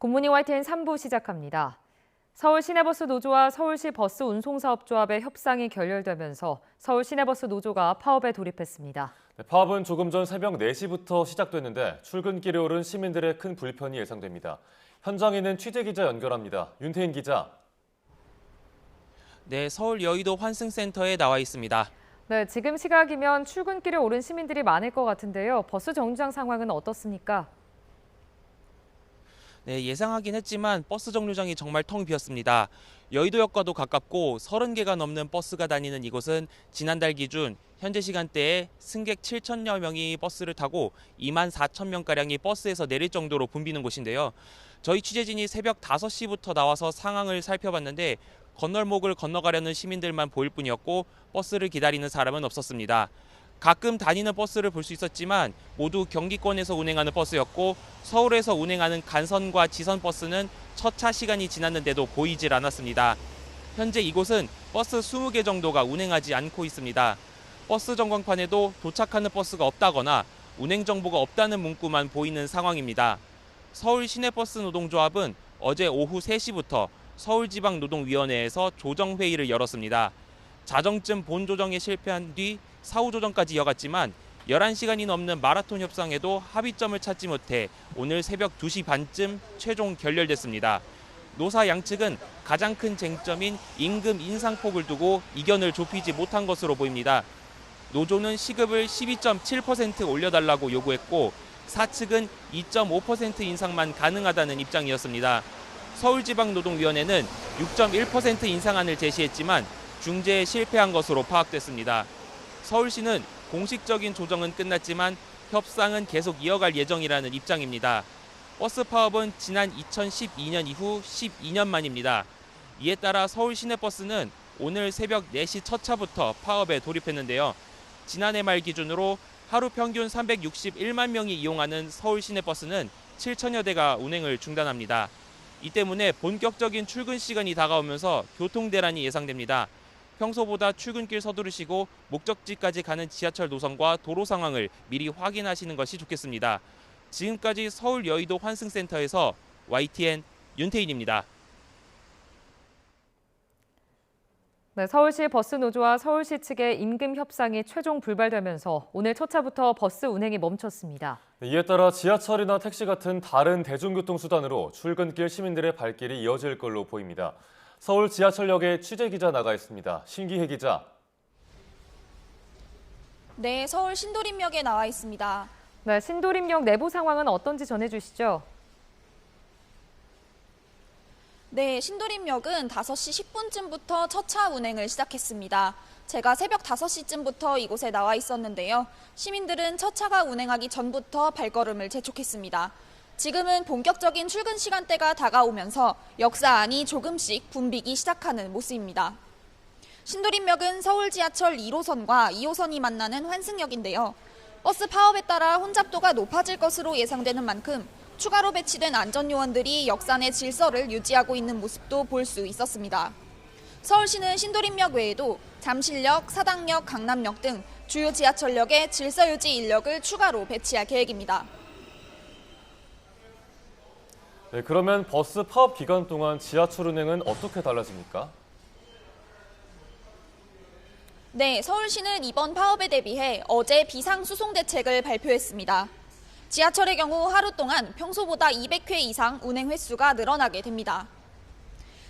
굿모닝 YTN 3부 시작합니다. 서울 시내버스 노조와 서울시 버스 운송사업조합의 협상이 결렬되면서 서울 시내버스 노조가 파업에 돌입했습니다. 파업은 조금 전 새벽 4시부터 시작됐는데 출근길에 오른 시민들의 큰 불편이 예상됩니다. 현장에 있는 취재기자 연결합니다. 윤태인 기자. 네, 서울 여의도 환승센터에 나와 있습니다. 네, 지금 시각이면 출근길에 오른 시민들이 많을 것 같은데요. 버스 정류장 상황은 어떻습니까? 네, 예상하긴 했지만 버스 정류장이 정말 텅 비었습니다. 여의도역과도 가깝고 30개가 넘는 버스가 다니는 이곳은 지난달 기준 현재 시간대에 승객 7천여 명이 버스를 타고 2만 4천 명가량이 버스에서 내릴 정도로 붐비는 곳인데요. 저희 취재진이 새벽 5시부터 나와서 상황을 살펴봤는데 건널목을 건너가려는 시민들만 보일 뿐이었고 버스를 기다리는 사람은 없었습니다. 가끔 다니는 버스를 볼 수 있었지만 모두 경기권에서 운행하는 버스였고 서울에서 운행하는 간선과 지선 버스는 첫 차 시간이 지났는데도 보이질 않았습니다. 현재 이곳은 버스 20개 정도가 운행하지 않고 있습니다. 버스 전광판에도 도착하는 버스가 없다거나 운행 정보가 없다는 문구만 보이는 상황입니다. 서울 시내버스 노동조합은 어제 오후 3시부터 서울지방노동위원회에서 조정회의를 열었습니다. 자정쯤 본조정에 실패한 뒤 사후 조정까지 이어갔지만 11시간이 넘는 마라톤 협상에도 합의점을 찾지 못해 오늘 새벽 2시 반쯤 최종 결렬됐습니다. 노사 양측은 가장 큰 쟁점인 임금 인상폭을 두고 이견을 좁히지 못한 것으로 보입니다. 노조는 시급을 12.7% 올려달라고 요구했고 사측은 2.5% 인상만 가능하다는 입장이었습니다. 서울지방노동위원회는 6.1% 인상안을 제시했지만 중재에 실패한 것으로 파악됐습니다. 서울시는 공식적인 조정은 끝났지만 협상은 계속 이어갈 예정이라는 입장입니다. 버스 파업은 지난 2012년 이후 12년 만입니다. 이에 따라 서울 시내버스는 오늘 새벽 4시 첫 차부터 파업에 돌입했는데요. 지난해 말 기준으로 하루 평균 361만 명이 이용하는 서울 시내버스는 7천여 대가 운행을 중단합니다. 이 때문에 본격적인 출근 시간이 다가오면서 교통 대란이 예상됩니다. 평소보다 출근길 서두르시고 목적지까지 가는 지하철 노선과 도로 상황을 미리 확인하시는 것이 좋겠습니다. 지금까지 서울 여의도 환승센터에서 YTN 윤태인입니다. 네, 서울시 버스 노조와 서울시 측의 임금 협상이 최종 불발되면서 오늘 첫 차부터 버스 운행이 멈췄습니다. 이에 따라 지하철이나 택시 같은 다른 대중교통수단으로 출근길 시민들의 발길이 이어질 걸로 보입니다. 서울 지하철역에 취재기자 나가 있습니다. 신기혜 기자. 네, 서울 신도림역에 나와 있습니다. 네, 신도림역 내부 상황은 어떤지 전해주시죠. 네, 신도림역은 5시 10분쯤부터 첫 차 운행을 시작했습니다. 제가 새벽 5시쯤부터 이곳에 나와 있었는데요. 시민들은 첫 차가 운행하기 전부터 발걸음을 재촉했습니다. 지금은 본격적인 출근 시간대가 다가오면서 역사 안이 조금씩 붐비기 시작하는 모습입니다. 신도림역은 서울 지하철 1호선과 2호선이 만나는 환승역인데요. 버스 파업에 따라 혼잡도가 높아질 것으로 예상되는 만큼 추가로 배치된 안전요원들이 역사 내 질서를 유지하고 있는 모습도 볼 수 있었습니다. 서울시는 신도림역 외에도 잠실역, 사당역, 강남역 등 주요 지하철역에 질서 유지 인력을 추가로 배치할 계획입니다. 네, 그러면 버스 파업 기간 동안 지하철 운행은 어떻게 달라집니까? 네, 서울시는 이번 파업에 대비해 어제 비상수송 대책을 발표했습니다. 지하철의 경우 하루 동안 평소보다 200회 이상 운행 횟수가 늘어나게 됩니다.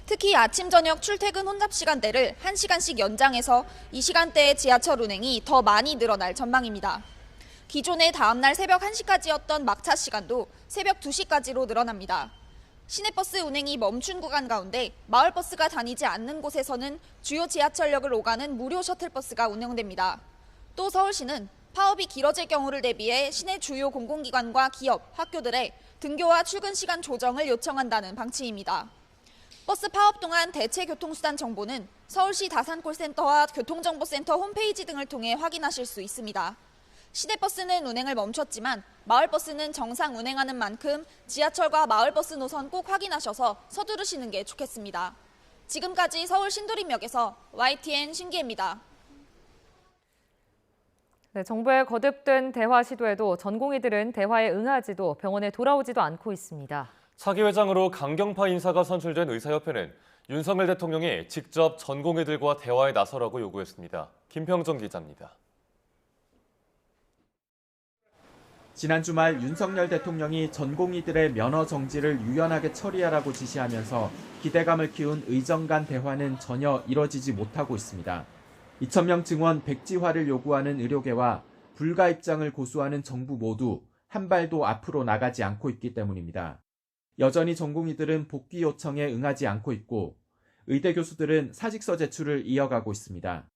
특히 아침, 저녁 출퇴근 혼잡 시간대를 1시간씩 연장해서 이 시간대의 지하철 운행이 더 많이 늘어날 전망입니다. 기존의 다음날 새벽 1시까지였던 막차 시간도 새벽 2시까지로 늘어납니다. 시내버스 운행이 멈춘 구간 가운데 마을버스가 다니지 않는 곳에서는 주요 지하철역을 오가는 무료 셔틀버스가 운영됩니다. 또 서울시는 파업이 길어질 경우를 대비해 시내 주요 공공기관과 기업, 학교들의 등교와 출근 시간 조정을 요청한다는 방침입니다. 버스 파업 동안 대체 교통수단 정보는 서울시 다산콜센터와 교통정보센터 홈페이지 등을 통해 확인하실 수 있습니다. 시내버스는 운행을 멈췄지만 마을버스는 정상 운행하는 만큼 지하철과 마을버스 노선 꼭 확인하셔서 서두르시는 게 좋겠습니다. 지금까지 서울 신도림역에서 YTN 신기혜입니다. 네, 정부의 거듭된 대화 시도에도 전공의들은 대화에 응하지도 병원에 돌아오지도 않고 있습니다. 차기 회장으로 강경파 인사가 선출된 의사협회는 윤석열 대통령이 직접 전공의들과 대화에 나서라고 요구했습니다. 김평정 기자입니다. 지난 주말 윤석열 대통령이 전공의들의 면허 정지를 유연하게 처리하라고 지시하면서 기대감을 키운 의정 간 대화는 전혀 이뤄지지 못하고 있습니다. 2,000명 증원 백지화를 요구하는 의료계와 불가 입장을 고수하는 정부 모두 한 발도 앞으로 나가지 않고 있기 때문입니다. 여전히 전공의들은 복귀 요청에 응하지 않고 있고 의대 교수들은 사직서 제출을 이어가고 있습니다.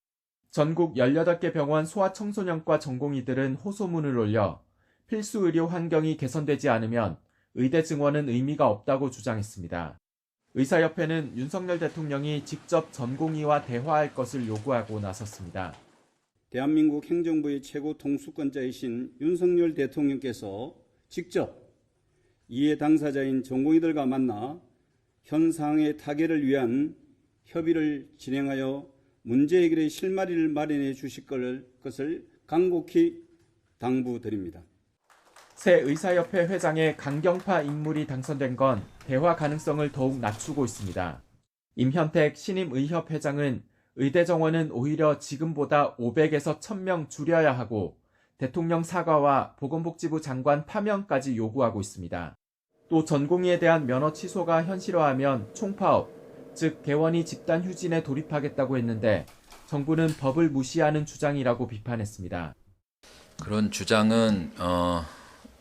전국 18개 병원 소아청소년과 전공의들은 호소문을 올려 필수 의료 환경이 개선되지 않으면 의대 증원은 의미가 없다고 주장했습니다. 의사협회는 윤석열 대통령이 직접 전공의와 대화할 것을 요구하고 나섰습니다. 대한민국 행정부의 최고 통수권자이신 윤석열 대통령께서 직접 이해 당사자인 전공의들과 만나 현 상황의 타개를 위한 협의를 진행하여 문제 해결의 실마리를 마련해 주실 것을 간곡히 당부드립니다. 새 의사협회 회장에 강경파 인물이 당선된 건 대화 가능성을 더욱 낮추고 있습니다. 임현택 신임의협 회장은 의대 정원은 오히려 지금보다 500에서 1000명 줄여야 하고 대통령 사과와 보건복지부 장관 파면까지 요구하고 있습니다. 또 전공의에 대한 면허 취소가 현실화하면 총파업, 즉 개원이 집단 휴진에 돌입하겠다고 했는데 정부는 법을 무시하는 주장이라고 비판했습니다. 그런 주장은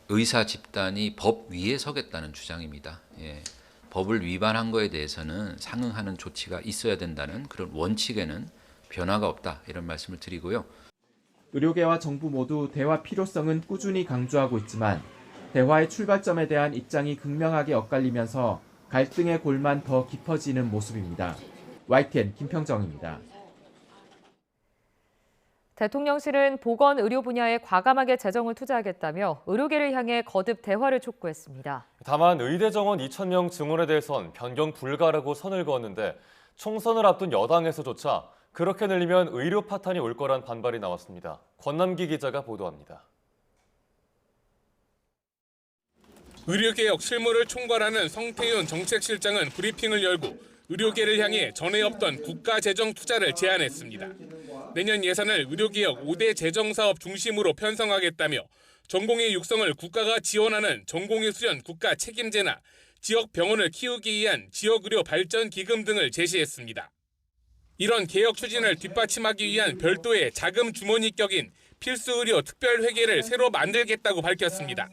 의사 집단이 법 위에 서겠다는 주장입니다. 예, 법을 위반한 거에 대해서는 상응하는 조치가 있어야 된다는 그런 원칙에는 변화가 없다 이런 말씀을 드리고요. 의료계와 정부 모두 대화 필요성은 꾸준히 강조하고 있지만 대화의 출발점에 대한 입장이 극명하게 엇갈리면서 갈등의 골만 더 깊어지는 모습입니다. YTN 김평정입니다. 대통령실은 보건 의료 분야에 과감하게 재정을 투자하겠다며 의료계를 향해 거듭 대화를 촉구했습니다. 다만 의대 정원 2,000명 증원에 대해선 변경 불가라고 선을 그었는데 총선을 앞둔 여당에서조차 그렇게 늘리면 의료 파탄이 올 거란 반발이 나왔습니다. 권남기 기자가 보도합니다. 의료개혁 실무를 총괄하는 성태윤 정책실장은 브리핑을 열고 의료계를 향해 전에 없던 국가 재정 투자를 제안했습니다. 내년 예산을 의료개혁 5대 재정사업 중심으로 편성하겠다며 전공의 육성을 국가가 지원하는 전공의 수련 국가 책임제나 지역 병원을 키우기 위한 지역의료 발전 기금 등을 제시했습니다. 이런 개혁 추진을 뒷받침하기 위한 별도의 자금 주머니 격인 필수의료 특별회계를 새로 만들겠다고 밝혔습니다.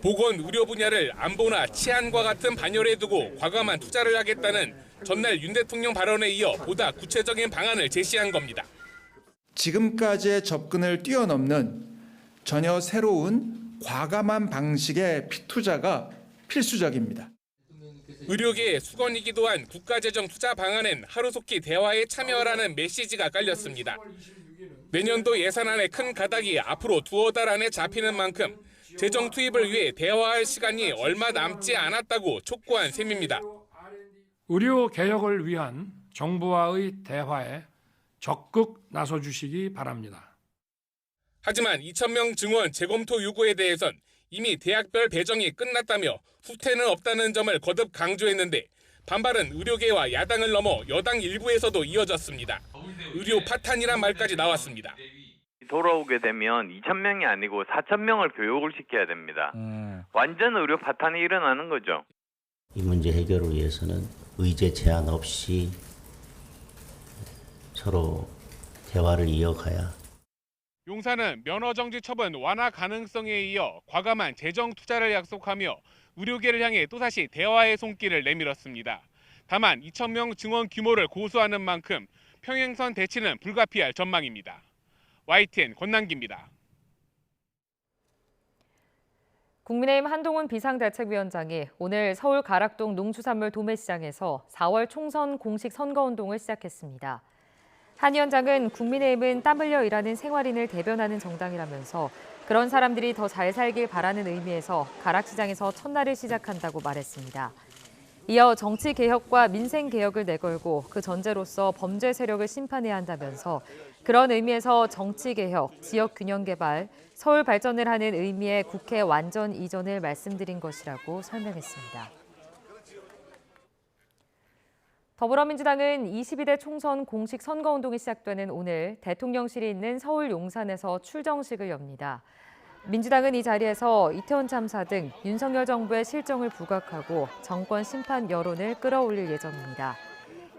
보건 의료 분야를 안보나 치안과 같은 반열에 두고 과감한 투자를 하겠다는 전날 윤 대통령 발언에 이어 보다 구체적인 방안을 제시한 겁니다. 지금까지의 접근을 뛰어넘는 전혀 새로운 과감한 방식의 피투자가 필수적입니다. 의료계의 수건이기도 한 국가재정 투자 방안엔 하루속히 대화에 참여하라는 메시지가 깔렸습니다. 내년도 예산안의 큰 가닥이 앞으로 두어 달 안에 잡히는 만큼 재정 투입을 위해 대화할 시간이 얼마 남지 않았다고 촉구한 셈입니다. 의료 개혁을 위한 정부와의 대화에 적극 나서주시기 바랍니다. 하지만 2,000명 증원 재검토 요구에 대해선 이미 대학별 배정이 끝났다며 후퇴는 없다는 점을 거듭 강조했는데 반발은 의료계와 야당을 넘어 여당 일부에서도 이어졌습니다. 의료 파탄이란 말까지 나왔습니다. 돌아오게 되면 2,000명이 아니고 4,000명을 교육을 시켜야 됩니다. 완전 의료 파탄이 일어나는 거죠. 이 문제 해결을 위해서는 의제 제한 없이 서로 대화를 이어가야. 용사는 면허정지 처분 완화 가능성에 이어 과감한 재정 투자를 약속하며 의료계를 향해 또다시 대화의 손길을 내밀었습니다. 다만 2,000명 증원 규모를 고수하는 만큼 평행선 대치는 불가피할 전망입니다. YTN 권남기입니다. 국민의힘 한동훈 비상대책위원장이 오늘 서울 가락동 농수산물 도매시장에서 4월 총선 공식 선거운동을 시작했습니다. 한 위원장은 국민의힘은 땀 흘려 일하는 생활인을 대변하는 정당이라면서 그런 사람들이 더 잘 살길 바라는 의미에서 가락시장에서 첫날을 시작한다고 말했습니다. 이어 정치 개혁과 민생 개혁을 내걸고 그 전제로서 범죄 세력을 심판해야 한다면서 그런 의미에서 정치 개혁, 지역 균형 개발, 서울 발전을 하는 의미의 국회 완전 이전을 말씀드린 것이라고 설명했습니다. 더불어민주당은 22대 총선 공식 선거운동이 시작되는 오늘 대통령실이 있는 서울 용산에서 출정식을 엽니다. 민주당은 이 자리에서 이태원 참사 등 윤석열 정부의 실정을 부각하고 정권 심판 여론을 끌어올릴 예정입니다.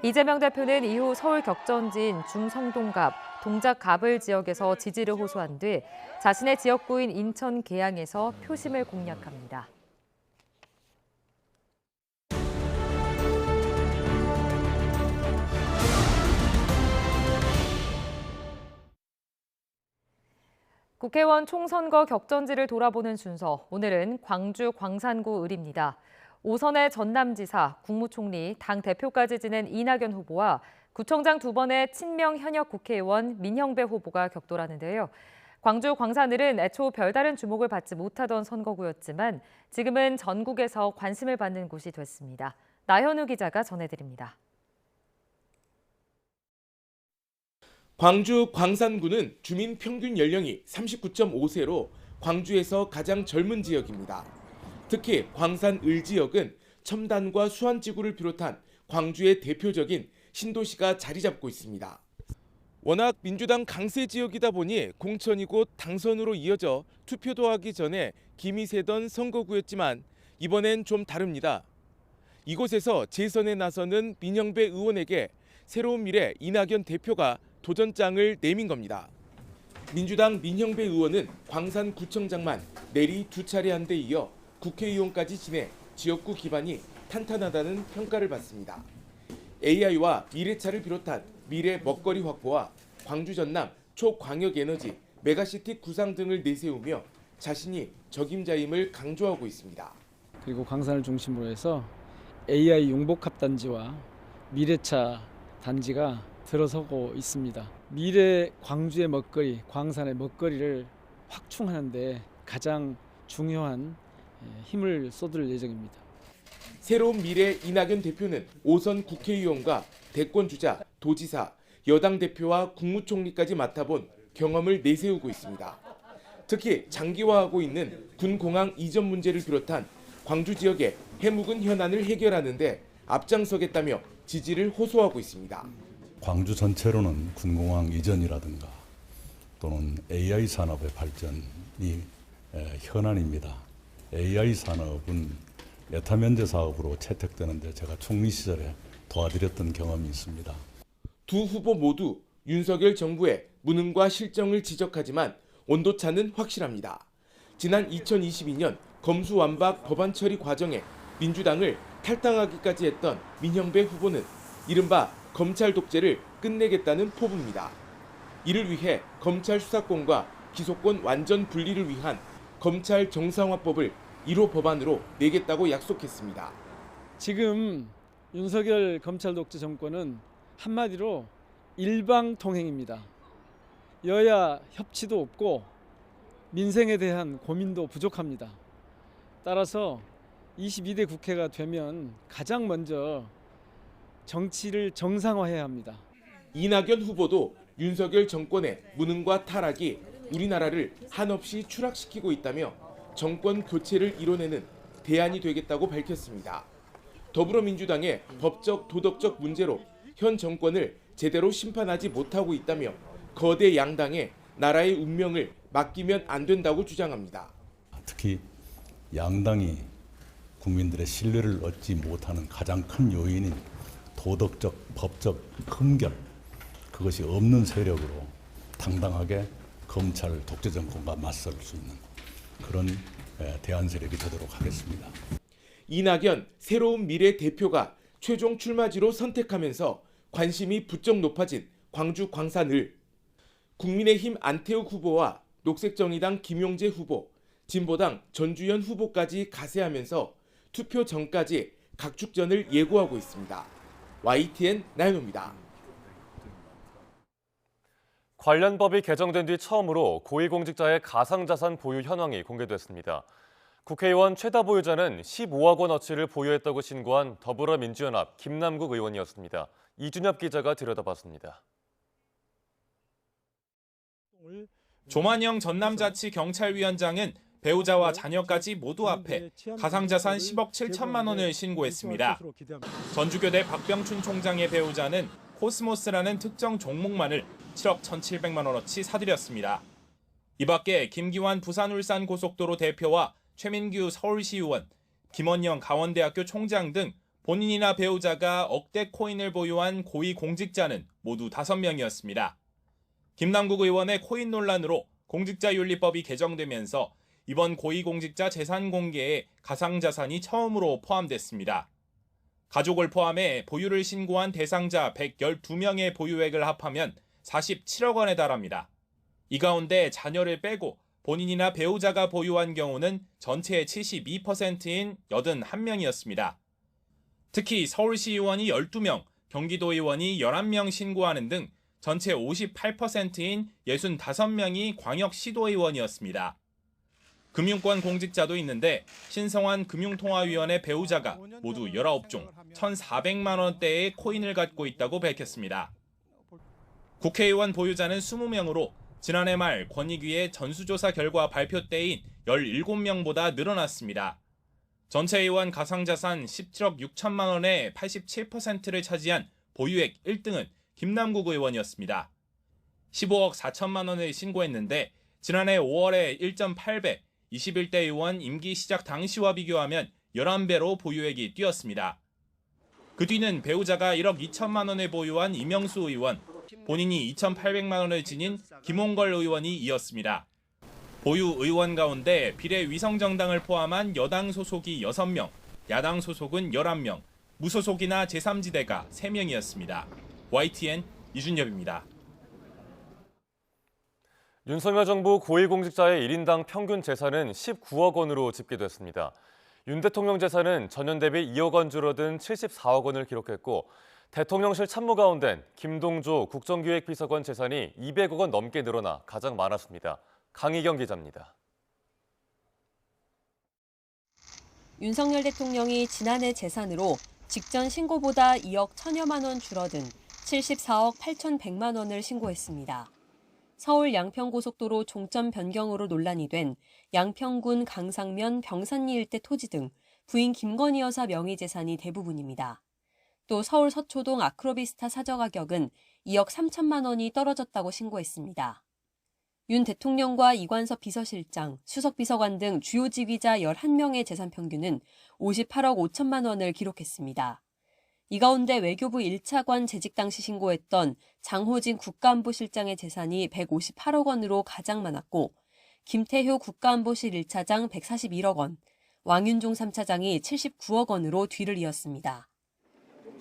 이재명 대표는 이후 서울 격전지인 중성동갑, 동작갑을 지역에서 지지를 호소한 뒤 자신의 지역구인 인천 계양에서 표심을 공략합니다. 국회의원 총선거 격전지를 돌아보는 순서, 오늘은 광주 광산구 을입니다. 5선의 전남지사, 국무총리, 당대표까지 지낸 이낙연 후보와 구청장 2번의 친명 현역 국회의원 민형배 후보가 격돌하는데요. 광주 광산을은 애초 별다른 주목을 받지 못하던 선거구였지만 지금은 전국에서 관심을 받는 곳이 됐습니다. 나현우 기자가 전해드립니다. 광주 광산구는 주민 평균 연령이 39.5세로 광주에서 가장 젊은 지역입니다. 특히 광산을 지역은 첨단과 수안지구를 비롯한 광주의 대표적인 신도시가 자리 잡고 있습니다. 워낙 민주당 강세 지역이다 보니 공천이 곧 당선으로 이어져 투표도 하기 전에 김이 새던 선거구였지만 이번엔 좀 다릅니다. 이곳에서 재선에 나서는 민형배 의원에게 새로운 미래 이낙연 대표가 도전장을 내민 겁니다. 민주당 민형배 의원은 광산구청장만 내리 2차례 한 데 이어 국회의원까지 지내 지역구 기반이 탄탄하다는 평가를 받습니다. AI와 미래차를 비롯한 미래 먹거리 확보와 광주 전남 초광역에너지, 메가시티 구상 등을 내세우며 자신이 적임자임을 강조하고 있습니다. 그리고 광산을 중심으로 해서 AI 융복합단지와 미래차 단지가 들어서고 있습니다. 미래 광주의 먹거리, 광산의 먹거리를 확충하는 데 가장 중요한 힘을 쏟을 예정입니다. 새로운 미래 이낙연 대표는 5선 국회의원과 대권주자, 도지사, 여당 대표와 국무총리까지 맡아본 경험을 내세우고 있습니다. 특히 장기화하고 있는 군공항 이전 문제를 비롯한 광주 지역의 해묵은 현안을 해결하는 데 앞장서겠다며 지지를 호소하고 있습니다. 광주 전체로는 군공항 이전이라든가 또는 AI 산업의 발전이 현안입니다. AI 산업은 예타 면제 사업으로 채택되는데 제가 총리 시절에 도와드렸던 경험이 있습니다. 두 후보 모두 윤석열 정부의 무능과 실정을 지적하지만 온도차는 확실합니다. 지난 2022년 검수완박 법안 처리 과정에 민주당을 탈당하기까지 했던 민형배 후보는 이른바 검찰 독재를 끝내겠다는 포부입니다. 이를 위해 검찰 수사권과 기소권 완전 분리를 위한 검찰 정상화법을 1호 법안으로 내겠다고 약속했습니다. 지금 윤석열 검찰 독재 정권은 한마디로 일방통행입니다. 여야 협치도 없고 민생에 대한 고민도 부족합니다. 따라서 22대 국회가 되면 가장 먼저 정치를 정상화해야 합니다. 이낙연 후보도 윤석열 정권의 무능과 타락이 우리나라를 한없이 추락시키고 있다며 정권 교체를 이뤄내는 대안이 되겠다고 밝혔습니다. 더불어민주당의 법적 도덕적 문제로 현 정권을 제대로 심판하지 못하고 있다며 거대 양당에 나라의 운명을 맡기면 안 된다고 주장합니다. 특히 양당이 국민들의 신뢰를 얻지 못하는 가장 큰 요인인 도덕적, 법적 흠결, 그것이 없는 세력으로 당당하게 검찰 독재 정권과 맞설 수 있는 그런 대안 세력이 되도록 하겠습니다. 이낙연 새로운 미래 대표가 최종 출마지로 선택하면서 관심이 부쩍 높아진 광주 광산을, 국민의힘 안태욱 후보와 녹색정의당 김용재 후보, 진보당 전주현 후보까지 가세하면서 투표 전까지 각축전을 예고하고 있습니다. YTN 나연호입니다. 관련 법이 개정된 뒤 처음으로 고위공직자의 가상자산 보유 현황이 공개됐습니다. 국회의원 최다 보유자는 15억 원어치를 보유했다고 신고한 더불어민주연합 김남국 의원이었습니다. 이준엽 기자가 들여다봤습니다. 조만영 전남자치경찰위원장은 배우자와 자녀까지 모두 앞에 가상자산 10억 7천만 원을 신고했습니다. 전주교대 박병춘 총장의 배우자는 코스모스라는 특정 종목만을 7억 1,700만 원어치 사들였습니다. 이 밖에 김기환 부산울산고속도로 대표와 최민규 서울시의원, 김원영 강원대학교 총장 등 본인이나 배우자가 억대 코인을 보유한 고위공직자는 모두 5명이었습니다. 김남국 의원의 코인 논란으로 공직자윤리법이 개정되면서 이번 고위공직자 재산 공개에 가상자산이 처음으로 포함됐습니다. 가족을 포함해 보유를 신고한 대상자 112명의 보유액을 합하면 47억 원에 달합니다. 이 가운데 자녀를 빼고 본인이나 배우자가 보유한 경우는 전체의 72%인 81명이었습니다. 특히 서울시의원이 12명, 경기도의원이 11명 신고하는 등 전체 58%인 65명이 광역시도의원이었습니다. 금융권 공직자도 있는데 신성환 금융통화위원회 배우자가 모두 19종 1,400만 원대의 코인을 갖고 있다고 밝혔습니다. 국회의원 보유자는 20명으로 지난해 말 권익위의 전수조사 결과 발표 때인 17명보다 늘어났습니다. 전체 의원 가상자산 17억 6천만 원의 87%를 차지한 보유액 1등은 김남국 의원이었습니다. 15억 4천만 원을 신고했는데 지난해 5월에 1.8배, 21대 의원 임기 시작 당시와 비교하면 11배로 보유액이 뛰었습니다. 그 뒤는 배우자가 1억 2천만 원을 보유한 이명수 의원, 본인이 2,800만 원을 지닌 김홍걸 의원이 이었습니다. 보유 의원 가운데 비례위성정당을 포함한 여당 소속이 6명, 야당 소속은 11명, 무소속이나 제3지대가 3명이었습니다. YTN 이준엽입니다. 윤석열 정부 고위공직자의 1인당 평균 재산은 19억 원으로 집계됐습니다. 윤 대통령 재산은 전년 대비 2억 원 줄어든 74억 원을 기록했고 대통령실 참모가 된 김동조 국정기획비서관 재산이 200억 원 넘게 늘어나 가장 많았습니다. 강희경 기자입니다. 윤석열 대통령이 지난해 재산으로 직전 신고보다 2억 1천여만 원 줄어든 74억 8,100만 원을 신고했습니다. 서울 양평고속도로 종점 변경으로 논란이 된 양평군 강상면 병산리 일대 토지 등 부인 김건희 여사 명의 재산이 대부분입니다. 또 서울 서초동 아크로비스타 사저 가격은 2억 3천만 원이 떨어졌다고 신고했습니다. 윤 대통령과 이관섭 비서실장, 수석비서관 등 주요 지휘자 11명의 재산 평균은 58억 5천만 원을 기록했습니다. 이 가운데 외교부 1차관 재직 당시 신고했던 장호진 국가안보실장의 재산이 158억 원으로 가장 많았고 김태효 국가안보실 1차장 141억 원, 왕윤종 3차장이 79억 원으로 뒤를 이었습니다.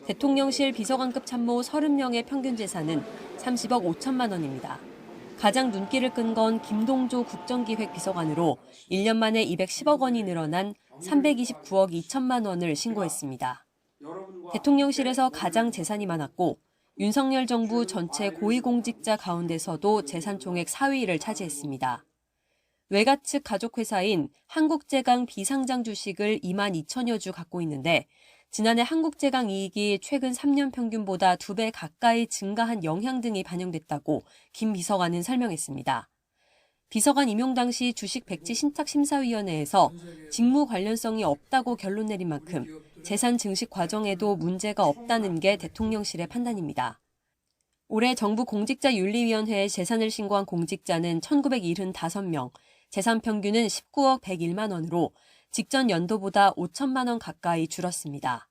대통령실 비서관급 참모 30명의 평균 재산은 30억 5천만 원입니다. 가장 눈길을 끈 건 김동조 국정기획비서관으로 1년 만에 210억 원이 늘어난 329억 2천만 원을 신고했습니다. 대통령실에서 가장 재산이 많았고 윤석열 정부 전체 고위공직자 가운데서도 재산 총액 4위를 차지했습니다. 외가 측 가족회사인 한국제강 비상장 주식을 2만 2천여 주 갖고 있는데 지난해 한국제강 이익이 최근 3년 평균보다 2배 가까이 증가한 영향 등이 반영됐다고 김 비서관은 설명했습니다. 비서관 임용 당시 주식 백지 신탁심사위원회에서 직무 관련성이 없다고 결론 내린 만큼 재산 증식 과정에도 문제가 없다는 게 대통령실의 판단입니다. 올해 정부 공직자윤리위원회에 재산을 신고한 공직자는 1,975명, 재산 평균은 19억 101만 원으로 직전 연도보다 5천만 원 가까이 줄었습니다.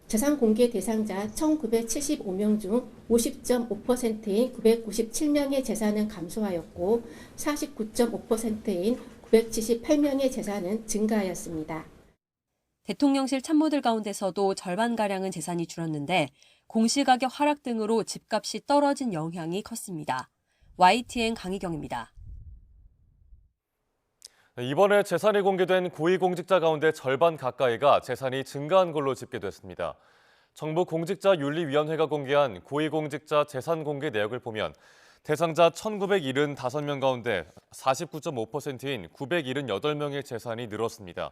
재산 공개 대상자 1,975명 중 50.5%인 997명의 재산은 감소하였고 49.5%인 978명의 재산은 증가하였습니다. 대통령실 참모들 가운데서도 절반가량은 재산이 줄었는데 공시가격 하락 등으로 집값이 떨어진 영향이 컸습니다. YTN 강희경입니다. 이번에 재산이 공개된 고위공직자 가운데 절반 가까이가 재산이 증가한 걸로 집계됐습니다. 정부 공직자윤리위원회가 공개한 고위공직자 재산 공개 내역을 보면 대상자 1,975명 가운데 49.5%인 978명의 재산이 늘었습니다.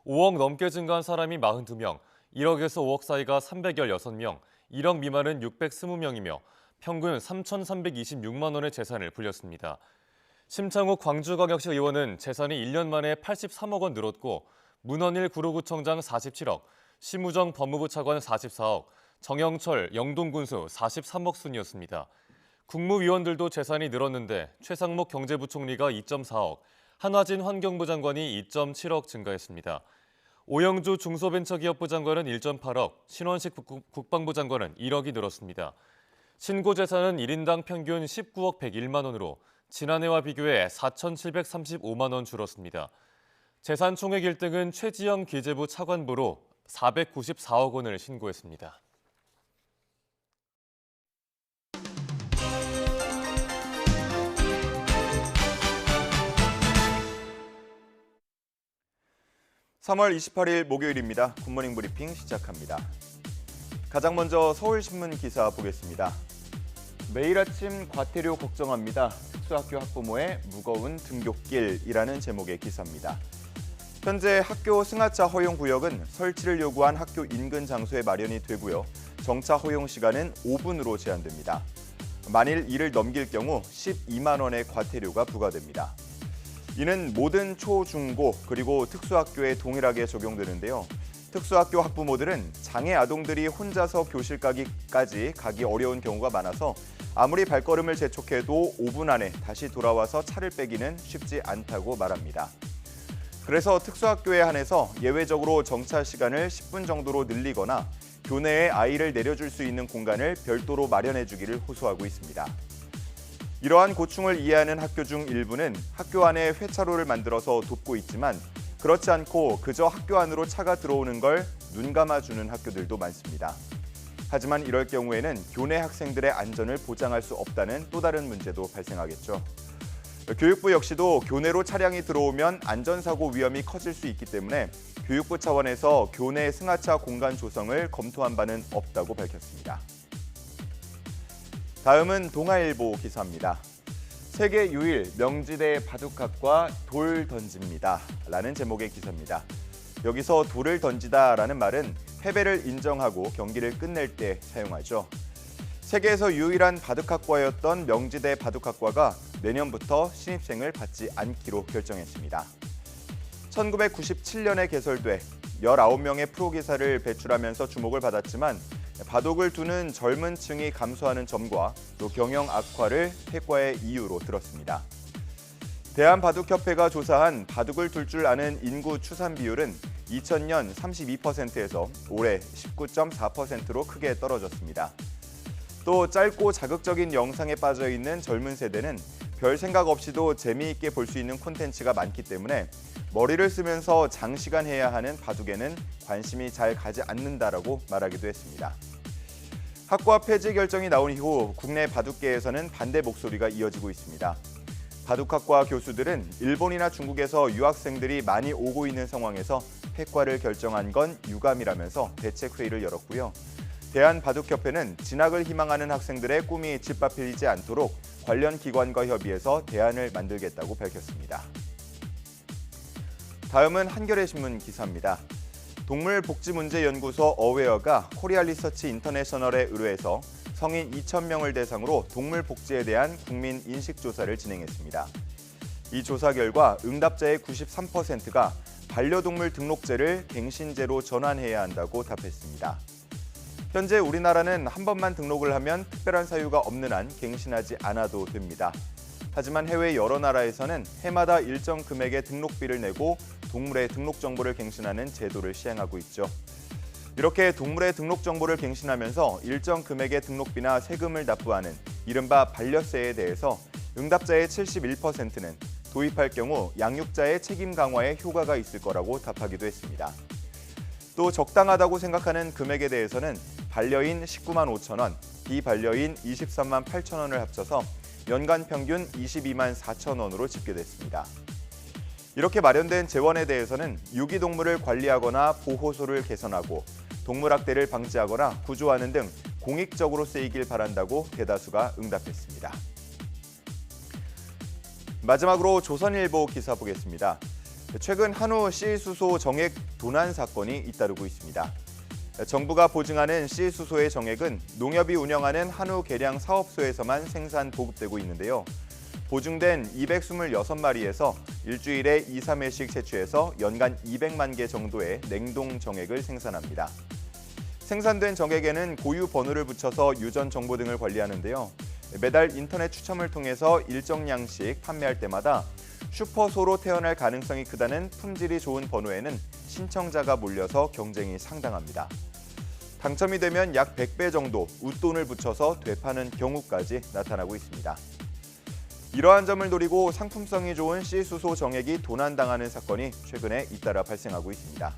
5억 넘게 증가한 사람이 42명, 1억에서 5억 사이가 316명, 1억 미만은 620명이며 평균 3,326만 원의 재산을 불렸습니다. 심창욱 광주광역시 의원은 재산이 1년 만에 83억 원 늘었고 문헌일 구로구청장 47억, 심우정 법무부 차관 44억, 정영철 영동군수 43억 순이었습니다. 국무위원들도 재산이 늘었는데 최상목 경제부총리가 2.4억, 한화진 환경부 장관이 2.7억 증가했습니다. 오영주 중소벤처기업부 장관은 1.8억, 신원식 국방부 장관은 1억이 늘었습니다. 신고재산은 1인당 평균 19억 101만 원으로 지난해와 비교해 4,735만 원 줄었습니다. 재산 총액 1등은 최지영 기재부 차관부로 494억 원을 신고했습니다. (3월 28일) 목요일입니다. 굿모닝 브리핑 시작합니다. 가장 먼저 서울신문 기사 보겠습니다. 매일 아침 과태료 걱정합니다. 특수학교 학부모의 무거운 등굣길이라는 제목의 기사입니다. 현재 학교 승하차 허용 구역은 설치를 요구한 학교 인근 장소에 마련이 되고요. 정차 허용 시간은 5분으로 제한됩니다. 만일 이를 넘길 경우 12만 원의 과태료가 부과됩니다. 이는 모든 초, 중고 그리고 특수학교에 동일하게 적용되는데요. 특수학교 학부모들은 장애 아동들이 혼자서 교실 가기까지 가기 어려운 경우가 많아서 아무리 발걸음을 재촉해도 5분 안에 다시 돌아와서 차를 빼기는 쉽지 않다고 말합니다. 그래서 특수학교에 한해서 예외적으로 정차 시간을 10분 정도로 늘리거나 교내에 아이를 내려줄 수 있는 공간을 별도로 마련해 주기를 호소하고 있습니다. 이러한 고충을 이해하는 학교 중 일부는 학교 안에 회차로를 만들어서 돕고 있지만 그렇지 않고 그저 학교 안으로 차가 들어오는 걸 눈 감아주는 학교들도 많습니다. 하지만 이럴 경우에는 교내 학생들의 안전을 보장할 수 없다는 또 다른 문제도 발생하겠죠. 교육부 역시도 교내로 차량이 들어오면 안전사고 위험이 커질 수 있기 때문에 교육부 차원에서 교내 승하차 공간 조성을 검토한 바는 없다고 밝혔습니다. 다음은 동아일보 기사입니다. 세계 유일 명지대 바둑학과 돌 던집니다. 라는 제목의 기사입니다. 여기서 돌을 던지다라는 말은 패배를 인정하고 경기를 끝낼 때 사용하죠. 세계에서 유일한 바둑학과였던 명지대 바둑학과가 내년부터 신입생을 받지 않기로 결정했습니다. 1997년에 개설돼 19명의 프로기사를 배출하면서 주목을 받았지만 바둑을 두는 젊은 층이 감소하는 점과 또 경영 악화를 퇴과의 이유로 들었습니다. 대한바둑협회가 조사한 바둑을 둘 줄 아는 인구 추산 비율은 2000년 32%에서 올해 19.4%로 크게 떨어졌습니다. 또 짧고 자극적인 영상에 빠져 있는 젊은 세대는 별 생각 없이도 재미있게 볼 수 있는 콘텐츠가 많기 때문에 머리를 쓰면서 장시간 해야 하는 바둑에는 관심이 잘 가지 않는다라고 말하기도 했습니다. 학과 폐지 결정이 나온 이후 국내 바둑계에서는 반대 목소리가 이어지고 있습니다. 바둑학과 교수들은 일본이나 중국에서 유학생들이 많이 오고 있는 상황에서 폐과를 결정한 건 유감이라면서 대책회의를 열었고요. 대한바둑협회는 진학을 희망하는 학생들의 꿈이 짓밟히지 않도록 관련 기관과 협의해서 대안을 만들겠다고 밝혔습니다. 다음은 한겨레 신문 기사입니다. 동물복지문제연구소 어웨어가 코리아 리서치 인터내셔널에 의뢰해서 성인 2,000명을 대상으로 동물 복지에 대한 국민 인식조사를 진행했습니다. 이 조사 결과 응답자의 93%가 반려동물 등록제를 갱신제로 전환해야 한다고 답했습니다. 현재 우리나라는 한 번만 등록을 하면 특별한 사유가 없는 한 갱신하지 않아도 됩니다. 하지만 해외 여러 나라에서는 해마다 일정 금액의 등록비를 내고 동물의 등록 정보를 갱신하는 제도를 시행하고 있죠. 이렇게 동물의 등록 정보를 갱신하면서 일정 금액의 등록비나 세금을 납부하는 이른바 반려세에 대해서 응답자의 71%는 도입할 경우 양육자의 책임 강화에 효과가 있을 거라고 답하기도 했습니다. 또 적당하다고 생각하는 금액에 대해서는 반려인 19만 5천 원, 비반려인 23만 8천 원을 합쳐서 연간 평균 22만 4천 원으로 집계됐습니다. 이렇게 마련된 재원에 대해서는 유기동물을 관리하거나 보호소를 개선하고 동물학대를 방지하거나 구조하는 등 공익적으로 쓰이길 바란다고 대다수가 응답했습니다. 마지막으로 조선일보 기사 보겠습니다. 최근 한우 C수소 정액 도난 사건이 잇따르고 있습니다. 정부가 보증하는 C수소의 정액은 농협이 운영하는 한우 계량 사업소에서만 생산 보급되고 있는데요. 보증된 226마리에서 일주일에 2, 3회씩 채취해서 연간 200만 개 정도의 냉동 정액을 생산합니다. 생산된 정액에는 고유 번호를 붙여서 유전 정보 등을 관리하는데요. 매달 인터넷 추첨을 통해서 일정량씩 판매할 때마다 슈퍼소로 태어날 가능성이 크다는 품질이 좋은 번호에는 신청자가 몰려서 경쟁이 상당합니다. 당첨이 되면 약 100배 정도 웃돈을 붙여서 되파는 경우까지 나타나고 있습니다. 이러한 점을 노리고 상품성이 좋은 C수소 정액이 도난당하는 사건이 최근에 잇따라 발생하고 있습니다.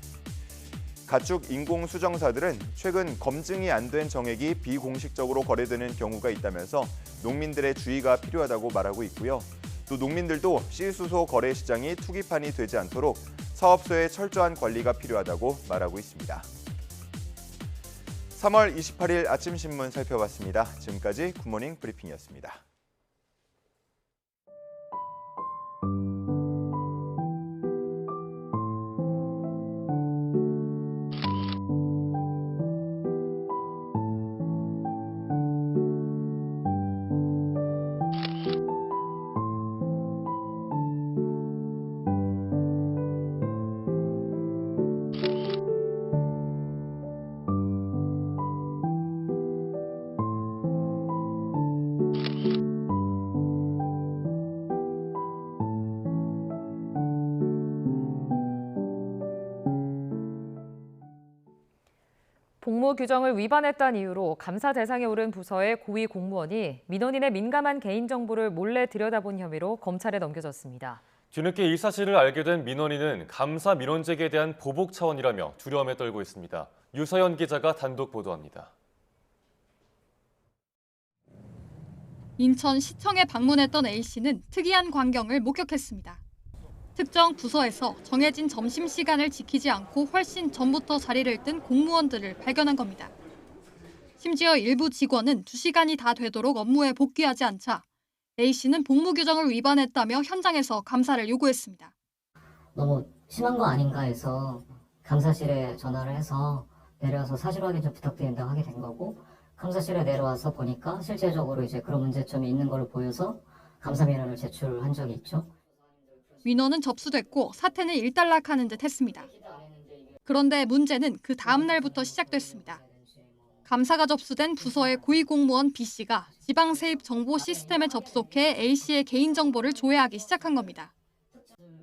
가축 인공수정사들은 최근 검증이 안 된 정액이 비공식적으로 거래되는 경우가 있다면서 농민들의 주의가 필요하다고 말하고 있고요. 또 농민들도 C수소 거래 시장이 투기판이 되지 않도록 사업소의 철저한 관리가 필요하다고 말하고 있습니다. 3월 28일 아침 신문 살펴봤습니다. 지금까지 굿모닝 브리핑이었습니다. 복무 규정을 위반했다는 이유로 감사 대상에 오른 부서의 고위 공무원이 민원인의 민감한 개인정보를 몰래 들여다본 혐의로 검찰에 넘겨졌습니다. 뒤늦게 이 사실을 알게 된 민원인은 감사 민원직에 대한 보복 차원이라며 두려움에 떨고 있습니다. 유서연 기자가 단독 보도합니다. 인천시청에 방문했던 A씨는 특이한 광경을 목격했습니다. 특정 부서에서 정해진 점심시간을 지키지 않고 훨씬 전부터 자리를 뜬 공무원들을 발견한 겁니다. 심지어 일부 직원은 2시간이 다 되도록 업무에 복귀하지 않자 A씨는 복무 규정을 위반했다며 현장에서 감사를 요구했습니다. 너무 심한 거 아닌가 해서 감사실에 전화를 해서 내려와서 사실 확인 좀 부탁드린다고 하게 된 거고, 감사실에 내려와서 보니까 실제적으로 이제 그런 문제점이 있는 걸 보여서 감사 민원을 제출한 적이 있죠. 민원은 접수됐고 사태는 일단락하는 듯 했습니다. 그런데 문제는 그 다음 날부터 시작됐습니다. 감사가 접수된 부서의 고위공무원 B씨가 지방세입 정보 시스템에 접속해 A씨의 개인정보를 조회하기 시작한 겁니다.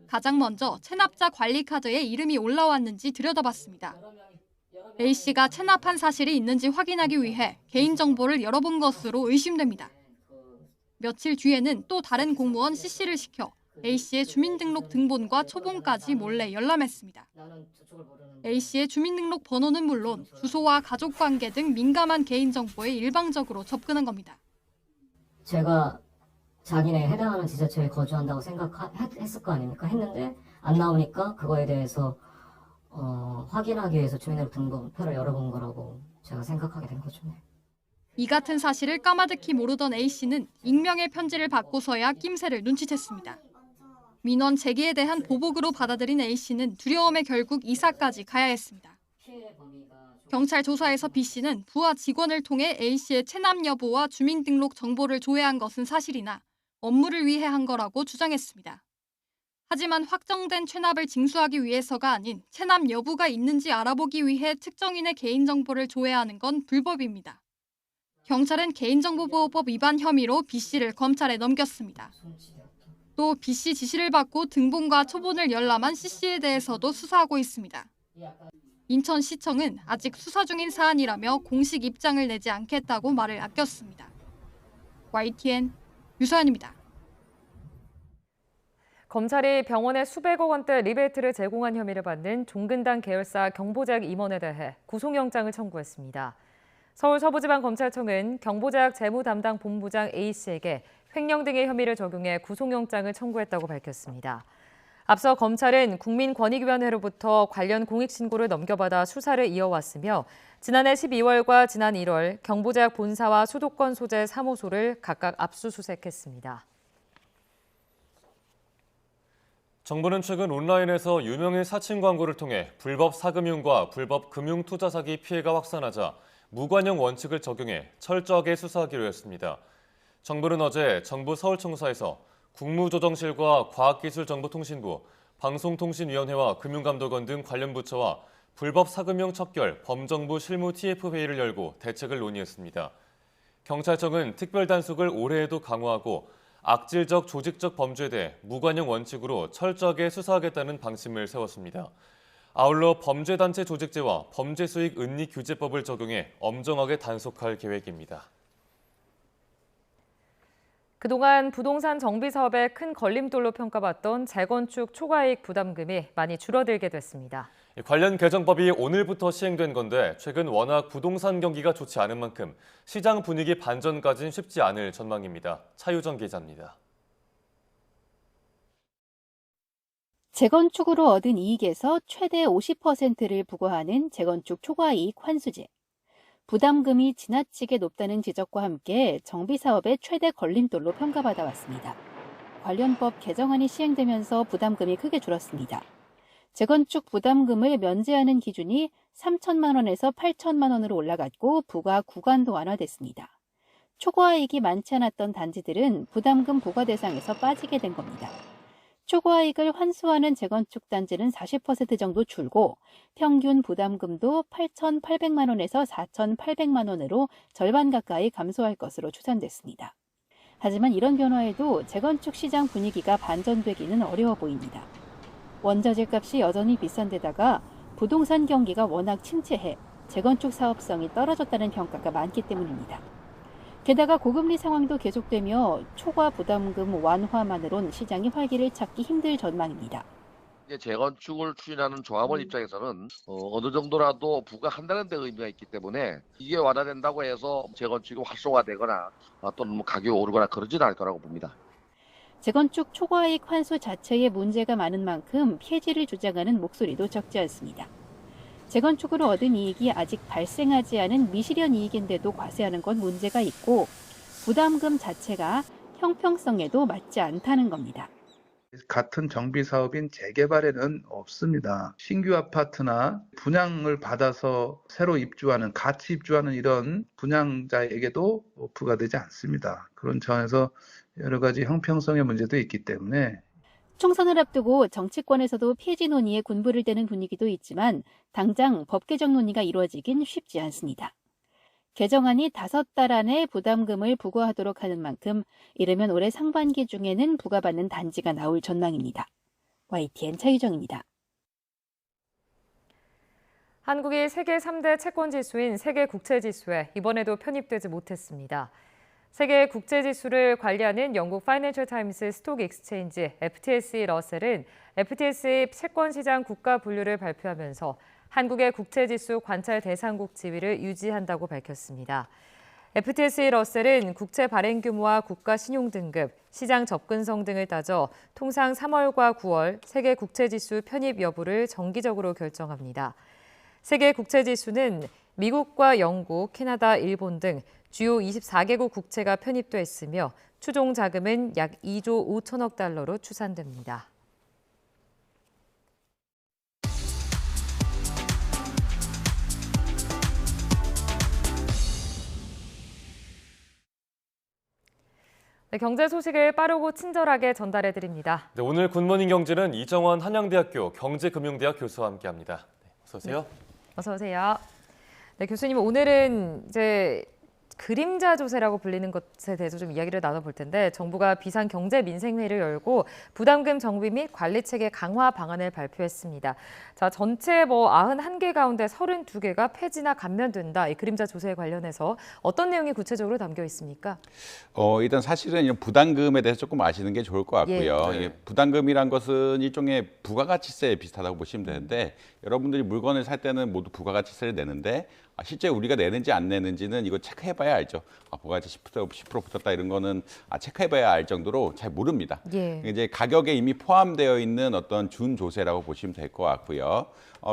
가장 먼저 체납자 관리카드에 이름이 올라왔는지 들여다봤습니다. A씨가 체납한 사실이 있는지 확인하기 위해 개인정보를 열어본 것으로 의심됩니다. 며칠 뒤에는 또 다른 공무원 C씨를 시켜 A씨의 주민등록 등본과 초본까지 몰래 열람했습니다. A씨의 주민등록 번호는 물론 주소와 가족관계 등 민감한 개인정보에 일방적으로 접근한 겁니다. 제가 자기네 해당하는 지자체에 거주한다고 생각했을 거 아닙니까? 했는데 안 나오니까 그거에 대해서 확인하기 위해서 주민등록 등본표를 열어본 거라고 제가 생각하게 된 거죠. 이 같은 사실을 까마득히 모르던 A씨는 익명의 편지를 받고서야 낌새를 눈치챘습니다. 민원 제기에 대한 보복으로 받아들인 A씨는 두려움에 결국 이사까지 가야 했습니다. 경찰 조사에서 B씨는 부하 직원을 통해 A씨의 체납 여부와 주민등록 정보를 조회한 것은 사실이나 업무를 위해 한 거라고 주장했습니다. 하지만 확정된 체납을 징수하기 위해서가 아닌 체납 여부가 있는지 알아보기 위해 특정인의 개인정보를 조회하는 건 불법입니다. 경찰은 개인정보보호법 위반 혐의로 B씨를 검찰에 넘겼습니다. 또 B씨 지시를 받고 등본과 초본을 열람한 C씨에 대해서도 수사하고 있습니다. 인천시청은 아직 수사 중인 사안이라며 공식 입장을 내지 않겠다고 말을 아꼈습니다. YTN 유서연입니다. 검찰이 병원에 수백억 원대 리베이트를 제공한 횡령을 받는 종근당 계열사 경보제약 임원에 대해 구속영장을 청구했습니다. 서울 서부지방검찰청은 경보제약 재무담당 본부장 A씨에게 횡령 등의 혐의를 적용해 구속영장을 청구했다고 밝혔습니다. 앞서 검찰은 국민권익위원회로부터 관련 공익신고를 넘겨받아 수사를 이어왔으며 지난해 12월과 지난 1월 경보제약 본사와 수도권 소재 사무소를 각각 압수수색했습니다. 정부는 최근 온라인에서 유명인 사칭 광고를 통해 불법 사금융과 불법 금융투자 사기 피해가 확산하자 무관용 원칙을 적용해 철저하게 수사하기로 했습니다. 정부는 어제 정부 서울청사에서 국무조정실과 과학기술정보통신부, 방송통신위원회와 금융감독원 등 관련 부처와 불법 사금융 척결 범정부 실무 TF회의를 열고 대책을 논의했습니다. 경찰청은 특별 단속을 올해에도 강화하고 악질적 조직적 범죄에 대해 무관용 원칙으로 철저하게 수사하겠다는 방침을 세웠습니다. 아울러 범죄단체 조직제와 범죄수익 은닉 규제법을 적용해 엄정하게 단속할 계획입니다. 그동안 부동산 정비 사업의 큰 걸림돌로 평가받던 재건축 초과이익 부담금이 많이 줄어들게 됐습니다. 관련 개정법이 오늘부터 시행된 건데 최근 워낙 부동산 경기가 좋지 않은 만큼 시장 분위기 반전까지는 쉽지 않을 전망입니다. 차유정 기자입니다. 재건축으로 얻은 이익에서 최대 50%를 부과하는 재건축 초과이익 환수제. 부담금이 지나치게 높다는 지적과 함께 정비사업의 최대 걸림돌로 평가받아 왔습니다. 관련법 개정안이 시행되면서 부담금이 크게 줄었습니다. 재건축 부담금을 면제하는 기준이 3천만 원에서 8천만 원으로 올라갔고 부과 구간도 완화됐습니다. 초과이익이 많지 않았던 단지들은 부담금 부과 대상에서 빠지게 된 겁니다. 초과이익을 환수하는 재건축 단지는 40% 정도 줄고 평균 부담금도 8,800만 원에서 4,800만 원으로 절반 가까이 감소할 것으로 추산됐습니다. 하지만 이런 변화에도 재건축 시장 분위기가 반전되기는 어려워 보입니다. 원자재 값이 여전히 비싼 데다가 부동산 경기가 워낙 침체해 재건축 사업성이 떨어졌다는 평가가 많기 때문입니다. 게다가 고금리 상황도 계속되며 초과 부담금 완화만으론 시장이 활기를 찾기 힘들 전망입니다. 재건축을 추진하는 조합원 입장에서는 어느 정도라도 부과한다는 데 의미가 있기 때문에 이게 완화된다고 해서 재건축이 활성화되거나 또는 가격이 오르거나 그러지는 않을 거라고 봅니다. 재건축 초과이익 환수 자체에 문제가 많은 만큼 폐지를 주장하는 목소리도 적지 않습니다. 재건축으로 얻은 이익이 아직 발생하지 않은 미실현 이익인데도 과세하는 건 문제가 있고 부담금 자체가 형평성에도 맞지 않다는 겁니다. 같은 정비 사업인 재개발에는 없습니다. 신규 아파트나 분양을 받아서 새로 입주하는, 같이 입주하는 이런 분양자에게도 부과되지 않습니다. 그런 차원에서 여러 가지 형평성의 문제도 있기 때문에 총선을 앞두고 정치권에서도 폐지 논의에 군부를 대는 분위기도 있지만 당장 법 개정 논의가 이루어지긴 쉽지 않습니다. 개정안이 5달 안에 부담금을 부과하도록 하는 만큼 이르면 올해 상반기 중에는 부과받는 단지가 나올 전망입니다. YTN 차유정입니다. 한국이 세계 3대 채권지수인 세계국채지수에 이번에도 편입되지 못했습니다. 세계 국제지수를 관리하는 영국 파이낸셜 타임스 스톡 익스체인지 FTSE 러셀은 FTSE 채권시장 국가 분류를 발표하면서 한국의 국채지수 관찰 대상국 지위를 유지한다고 밝혔습니다. FTSE 러셀은 국채 발행 규모와 국가 신용 등급, 시장 접근성 등을 따져 통상 3월과 9월 세계 국채지수 편입 여부를 정기적으로 결정합니다. 세계 국채지수는 미국과 영국, 캐나다, 일본 등 주요 24개국 국채가 편입돼 있으며 추종 자금은 약 2조 5천억 달러로 추산됩니다. 네, 경제 소식을 빠르고 친절하게 전달해드립니다. 네, 오늘 굿모닝 경제는 이정원 한양대학교 경제금융대학 교수와 함께합니다. 네, 어서 오세요. 네, 어서 오세요. 네, 교수님 오늘은 이제 그림자 조세라고 불리는 것에 대해서 좀 이야기를 나눠볼 텐데 정부가 비상경제민생회의를 열고 부담금 정비 및 관리체계 강화 방안을 발표했습니다. 자, 전체 91개 가운데 32개가 폐지나 감면된다. 이 그림자 조세에 관련해서 어떤 내용이 구체적으로 담겨 있습니까? 일단 사실은 이런 부담금에 대해서 조금 아시는 게 좋을 것 같고요. 예. 예, 부담금이란 것은 일종의 부가가치세 비슷하다고 보시면 되는데 여러분들이 물건을 살 때는 모두 부가가치세를 내는데 실제 우리가 내는지 안 내는지는 이거 체크해봐야 알죠. 부가가치 10% 붙었다 이런 거는 체크해봐야 알 정도로 잘 모릅니다. 예. 이제 가격에 이미 포함되어 있는 어떤 준조세라고 보시면 될 것 같고요.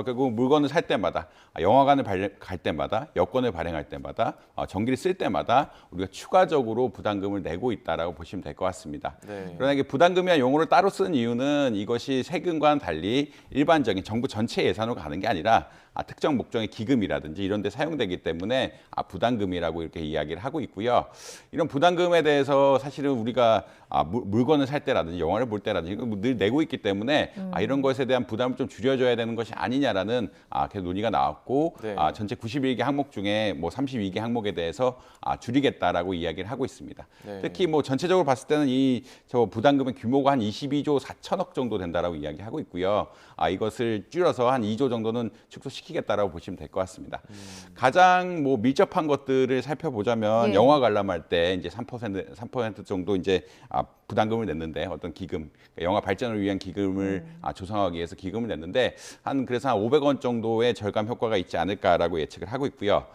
결국 물건을 살 때마다, 영화관을 갈 때마다, 여권을 발행할 때마다, 전기를 쓸 때마다 우리가 추가적으로 부담금을 내고 있다라고 보시면 될 것 같습니다. 네. 그러나 이게 부담금이라는 용어를 따로 쓰는 이유는 이것이 세금과는 달리 일반적인 정부 전체 예산으로 가는 게 아니라 특정 목적의 기금이라든지 이런 데 사용되기 때문에 부담금이라고 이렇게 이야기를 하고 있고요. 이런 부담금에 대해서 사실은 우리가 물건을 살 때라든지 영화를 볼 때라든지 늘 내고 있기 때문에 이런 것에 대한 부담을 좀 줄여줘야 되는 것이 아니냐라는 계속 논의가 나왔고 네. 전체 91개 항목 중에 뭐 32개 항목에 대해서 줄이겠다라고 이야기를 하고 있습니다. 네. 특히 뭐 전체적으로 봤을 때는 저 부담금의 규모가 한 22조 4천억 정도 된다라고 이야기하고 있고요. 이것을 줄여서 한 2조 정도는 축소시키겠다라고 보시면 될 것 같습니다. 가장 뭐 밀접한 것들을 살펴보자면 예. 영화 관람할 때 이제 3% 정도 이제 부담금을 냈는데 어떤 기금, 영화 발전을 위한 기금을 조성하기 위해서 기금을 냈는데 그래서 한 500원 정도의 절감 효과가 있지 않을까라고 예측을 하고 있고요.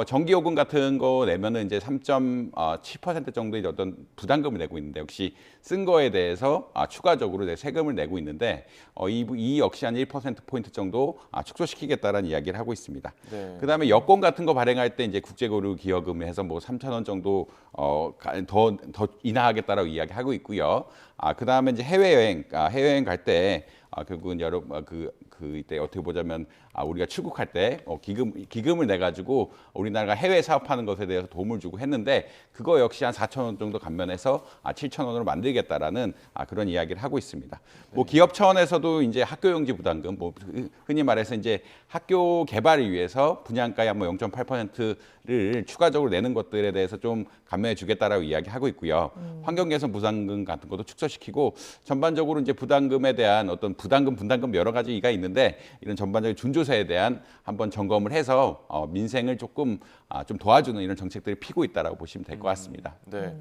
전기요금 같은 거 내면은 이제 3.7% 정도의 어떤 부담금을 내고 있는데 역시 쓴 거에 대해서 추가적으로 세금을 내고 있는데 이 역시 한 1%포인트 정도 축소시키겠다라는 이야기를 하고 있습니다. 네. 그다음에 여권 같은 거 발행할 때 이제 국제고루 기여금을 해서 뭐 3,000원 정도 더 인하하겠다라고 이야기하고 있고요. 그다음에 이제 해외여행 갈 때 결국은 이때 어떻게 보자면 우리가 출국할 때 기금을 내 가지고 우리나라가 해외 사업하는 것에 대해서 도움을 주고 했는데 그거 역시 한 4,000원 정도 감면해서 7,000원으로 만들겠다라는 그런 이야기를 하고 있습니다. 뭐 기업 차원에서도 이제 학교용지 부담금, 뭐 흔히 말해서 이제 학교 개발을 위해서 분양가의 뭐 0.8%를 추가적으로 내는 것들에 대해서 좀 감면해 주겠다라고 이야기하고 있고요. 환경개선 부담금 같은 것도 축소시키고 전반적으로 이제 부담금에 대한 어떤 분담금 여러 가지가 있는데 이런 전반적인 준조세에 대한 한번 점검을 해서 민생을 조금 좀 도와주는 이런 정책들을 피고 있다라고 보시면 될 것 같습니다. 네.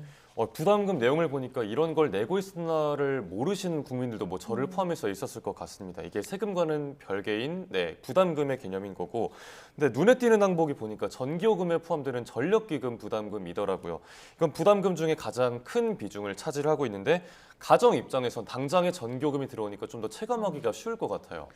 부담금 내용을 보니까 이런 걸 내고 있으나를 모르시는 국민들도 뭐 저를 포함해서 있었을 것 같습니다. 이게 세금과는 별개인 부담금의 개념인 거고, 근데 눈에 띄는 항목이 보니까 전기요금에 포함되는 전력기금 부담금이더라고요. 이건 부담금 중에 가장 큰 비중을 차지하고 있는데 가정 입장에선 당장에 전기요금이 들어오니까 좀 더 체감하기가 쉬울 것 같아요.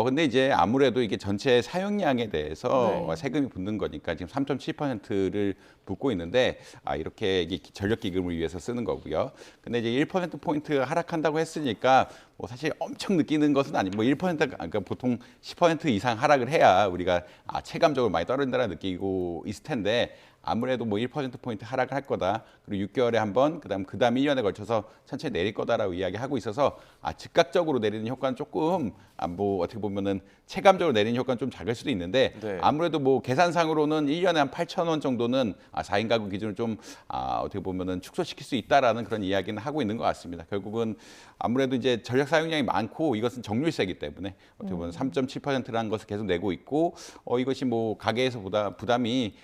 근데 이제 아무래도 이게 전체 사용량에 대해서 네. 세금이 붙는 거니까 지금 3.7%를 붙고 있는데 이렇게 이게 전력기금을 위해서 쓰는 거고요. 근데 이제 1%포인트 하락한다고 했으니까 뭐 사실 엄청 느끼는 것은 아니고 뭐 1% 그러니까 보통 10% 이상 하락을 해야 우리가 체감적으로 많이 떨어진다라 느끼고 있을 텐데 아무래도 뭐 1%포인트 하락을 할 거다. 그리고 6개월에 한 번, 그다음 1년에 걸쳐서 천천히 내릴 거다라고 이야기하고 있어서 즉각적으로 내리는 효과는 조금 뭐 어떻게 보면은 체감적으로 내리는 효과는 좀 작을 수도 있는데 아무래도 뭐 계산상으로는 1년에 한 8,000원 정도는 4인 가구 기준으로 좀 어떻게 보면은 축소시킬 수 있다라는 그런 이야기는 하고 있는 것 같습니다. 결국은 아무래도 이제 전력 사용량이 많고 이것은 정률세이기 때문에 어떻게 보면 3.7%라는 것을 계속 내고 있고 이것이 뭐 가계에서 부담이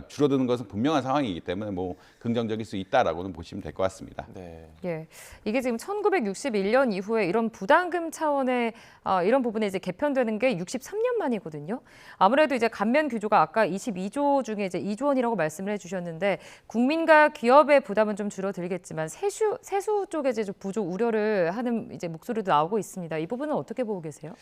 줄어드는 것은 분명한 상황이기 때문에 뭐 긍정적일 수 있다라고는 보시면 될 것 같습니다. 네. 예, 이게 지금 1961년 이후에 이런 부담금 차원의 이런 부분에 이제 개편되는 게 63년 만이거든요. 아무래도 이제 감면 규조가 아까 22조 중에 이제 2조 원이라고 말씀을 해주셨는데 국민과 기업의 부담은 좀 줄어들겠지만 세수 쪽에 이제 좀 부족 우려를 하는 이제 목소리도 나오고 있습니다. 이 부분은 어떻게 보고 계세요?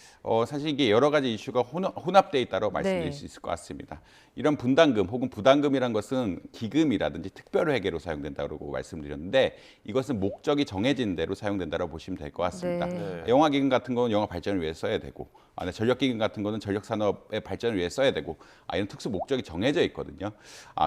사실 이게 여러 가지 이슈가 혼합돼 있다고 말씀드릴 수 있을 것 같습니다. 이런 분담금 혹은 부담금이란 것은 기금이라든지 특별회계로 사용된다고 말씀드렸는데 이것은 목적이 정해진 대로 사용된다고 보시면 될 것 같습니다. 영화 기금 같은 건 영화 발전을 위해 써야 되고 전력 기금 같은 거는 전력 산업의 발전을 위해 써야 되고 이런 특수 목적이 정해져 있거든요.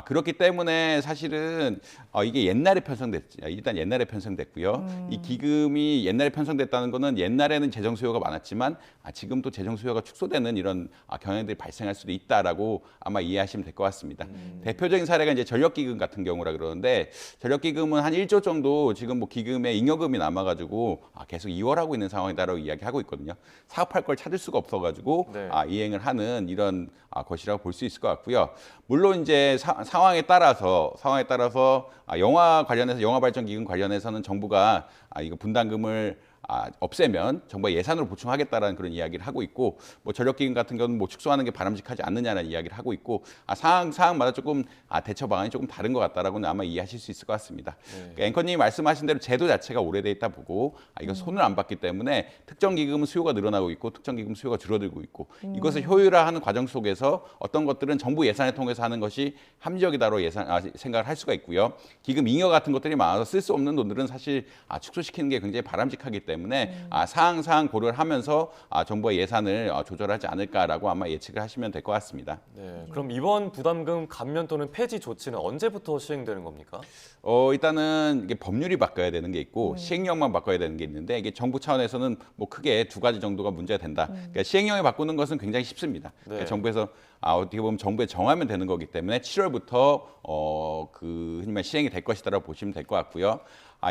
그렇기 때문에 사실은 이게 옛날에 편성됐죠. 일단 옛날에 편성됐고요. 이 기금이 옛날에 편성됐다는 거는 옛날에는 재정 수요가 많았지만 지금도 재정 수요가 축소되는 이런 경향들이 발생할 수도 있다라고 아마 이해하시면 될 것 같습니다. 대표적인 사례가 이제 전력기금 같은 경우라 그러는데 전력기금은 한 1조 정도 지금 뭐 기금에 잉여금이 남아가지고 계속 이월하고 있는 상황이다라고 이야기하고 있거든요. 사업할 걸 찾을 수가 없어가지고 이행을 하는 이런 것이라고 볼 수 있을 것 같고요. 물론 이제 상황에 따라서 영화 관련해서 영화 발전 기금 관련해서는 정부가 이거 분담금을 없애면 정부가 예산으로 보충하겠다라는 그런 이야기를 하고 있고, 뭐 전력기금 같은 경우는 뭐 축소하는 게 바람직하지 않느냐는 이야기를 하고 있고, 상황마다 조금 대처 방안이 조금 다른 것 같다라고는 아마 이해하실 수 있을 것 같습니다. 그러니까 앵커님이 말씀하신 대로 제도 자체가 오래돼 있다 보고 이거 손을 안 봤기 때문에 특정 기금은 수요가 늘어나고 있고 특정 기금 수요가 줄어들고 있고, 이것을 효율화하는 과정 속에서 어떤 것들은 정부 예산을 통해서 하는 것이 합리적이다로 생각을 할 수가 있고요. 기금 잉여 같은 것들이 많아서 쓸 수 없는 돈들은 사실 축소시키는 게 굉장히 바람직하기 때문에 사항 고려를 하면서 정부가 예산을 조절하지 않을까라고 아마 예측을 하시면 될 것 같습니다. 네, 그럼 이번 부담금 감면 또는 폐지 조치는 언제부터 시행되는 겁니까? 일단은 이게 법률이 바뀌어야 되는 게 있고 시행령만 바꿔야 되는 게 있는데, 이게 정부 차원에서는 뭐 크게 두 가지 정도가 문제가 된다. 그러니까 시행령을 바꾸는 것은 굉장히 쉽습니다. 그러니까 정부에서 어떻게 보면 정부에 정하면 되는 거기 때문에 7월부터 흔히 말 시행이 될 것이다라고 보시면 될 것 같고요.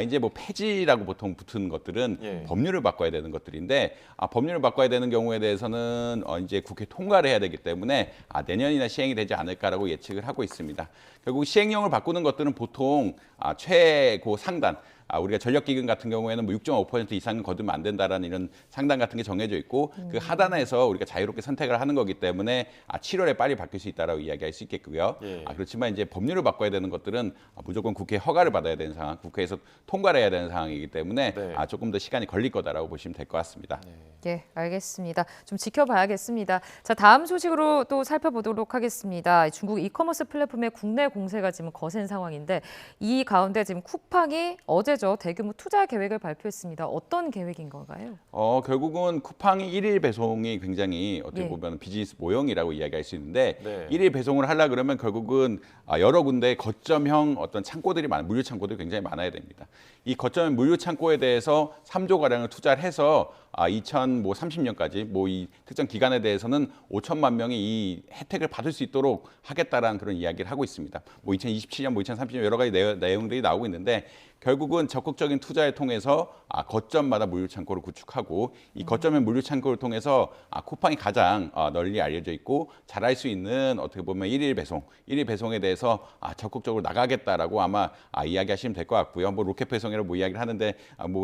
이제 뭐 폐지라고 보통 붙은 것들은 법률을 바꿔야 되는 것들인데, 법률을 바꿔야 되는 경우에 대해서는 이제 국회 통과를 해야 되기 때문에 내년이나 시행이 되지 않을까라고 예측을 하고 있습니다. 결국 시행령을 바꾸는 것들은 보통 최고 상단, 우리가 전력기금 같은 경우에는 뭐 6.5% 이상은 거두면 안 된다라는 이런 상단 같은 게 정해져 있고, 그 하단에서 우리가 자유롭게 선택을 하는 거기 때문에 7월에 빨리 바뀔 수 있다라고 이야기할 수 있겠고요. 그렇지만 이제 법률을 바꿔야 되는 것들은 무조건 국회 허가를 받아야 되는 상황, 국회에서 통과를 해야 되는 상황이기 때문에 조금 더 시간이 걸릴 거다라고 보시면 될 것 같습니다. 네, 알겠습니다. 좀 지켜봐야겠습니다. 자, 다음 소식으로 또 살펴보도록 하겠습니다. 중국 이커머스 플랫폼의 국내 공세가 지금 거센 상황인데, 이 가운데 지금 쿠팡이 어제죠, 대규모 투자 계획을 발표했습니다. 어떤 계획인 건가요? 결국은 쿠팡이 1일 배송이 굉장히 어떻게 보면 비즈니스 모형이라고 이야기할 수 있는데, 1일 배송을 하려 그러면 결국은 여러 군데 거점형 어떤 창고들이 물류 창고들이 굉장히 많아야 됩니다. 이 거점 물류 창고에 대해서 3조 가량을 투자를 해서 2030년까지 이 특정 기간에 대해서는 5천만 명이 이 혜택을 받을 수 있도록 하겠다라는 그런 이야기를 하고 있습니다. 2027년, 2030년 여러 가지 내용들이 나오고 있는데, 결국은 적극적인 투자를 통해서 거점마다 물류 창고를 구축하고, 이 거점의 물류 창고를 통해서 쿠팡이 가장 널리 알려져 있고 잘할 수 있는 어떻게 보면 1일 배송에 대해서 적극적으로 나가겠다라고 아마 이야기하시면 될 것 같고요. 로켓 배송이라고 이야기를 하는데,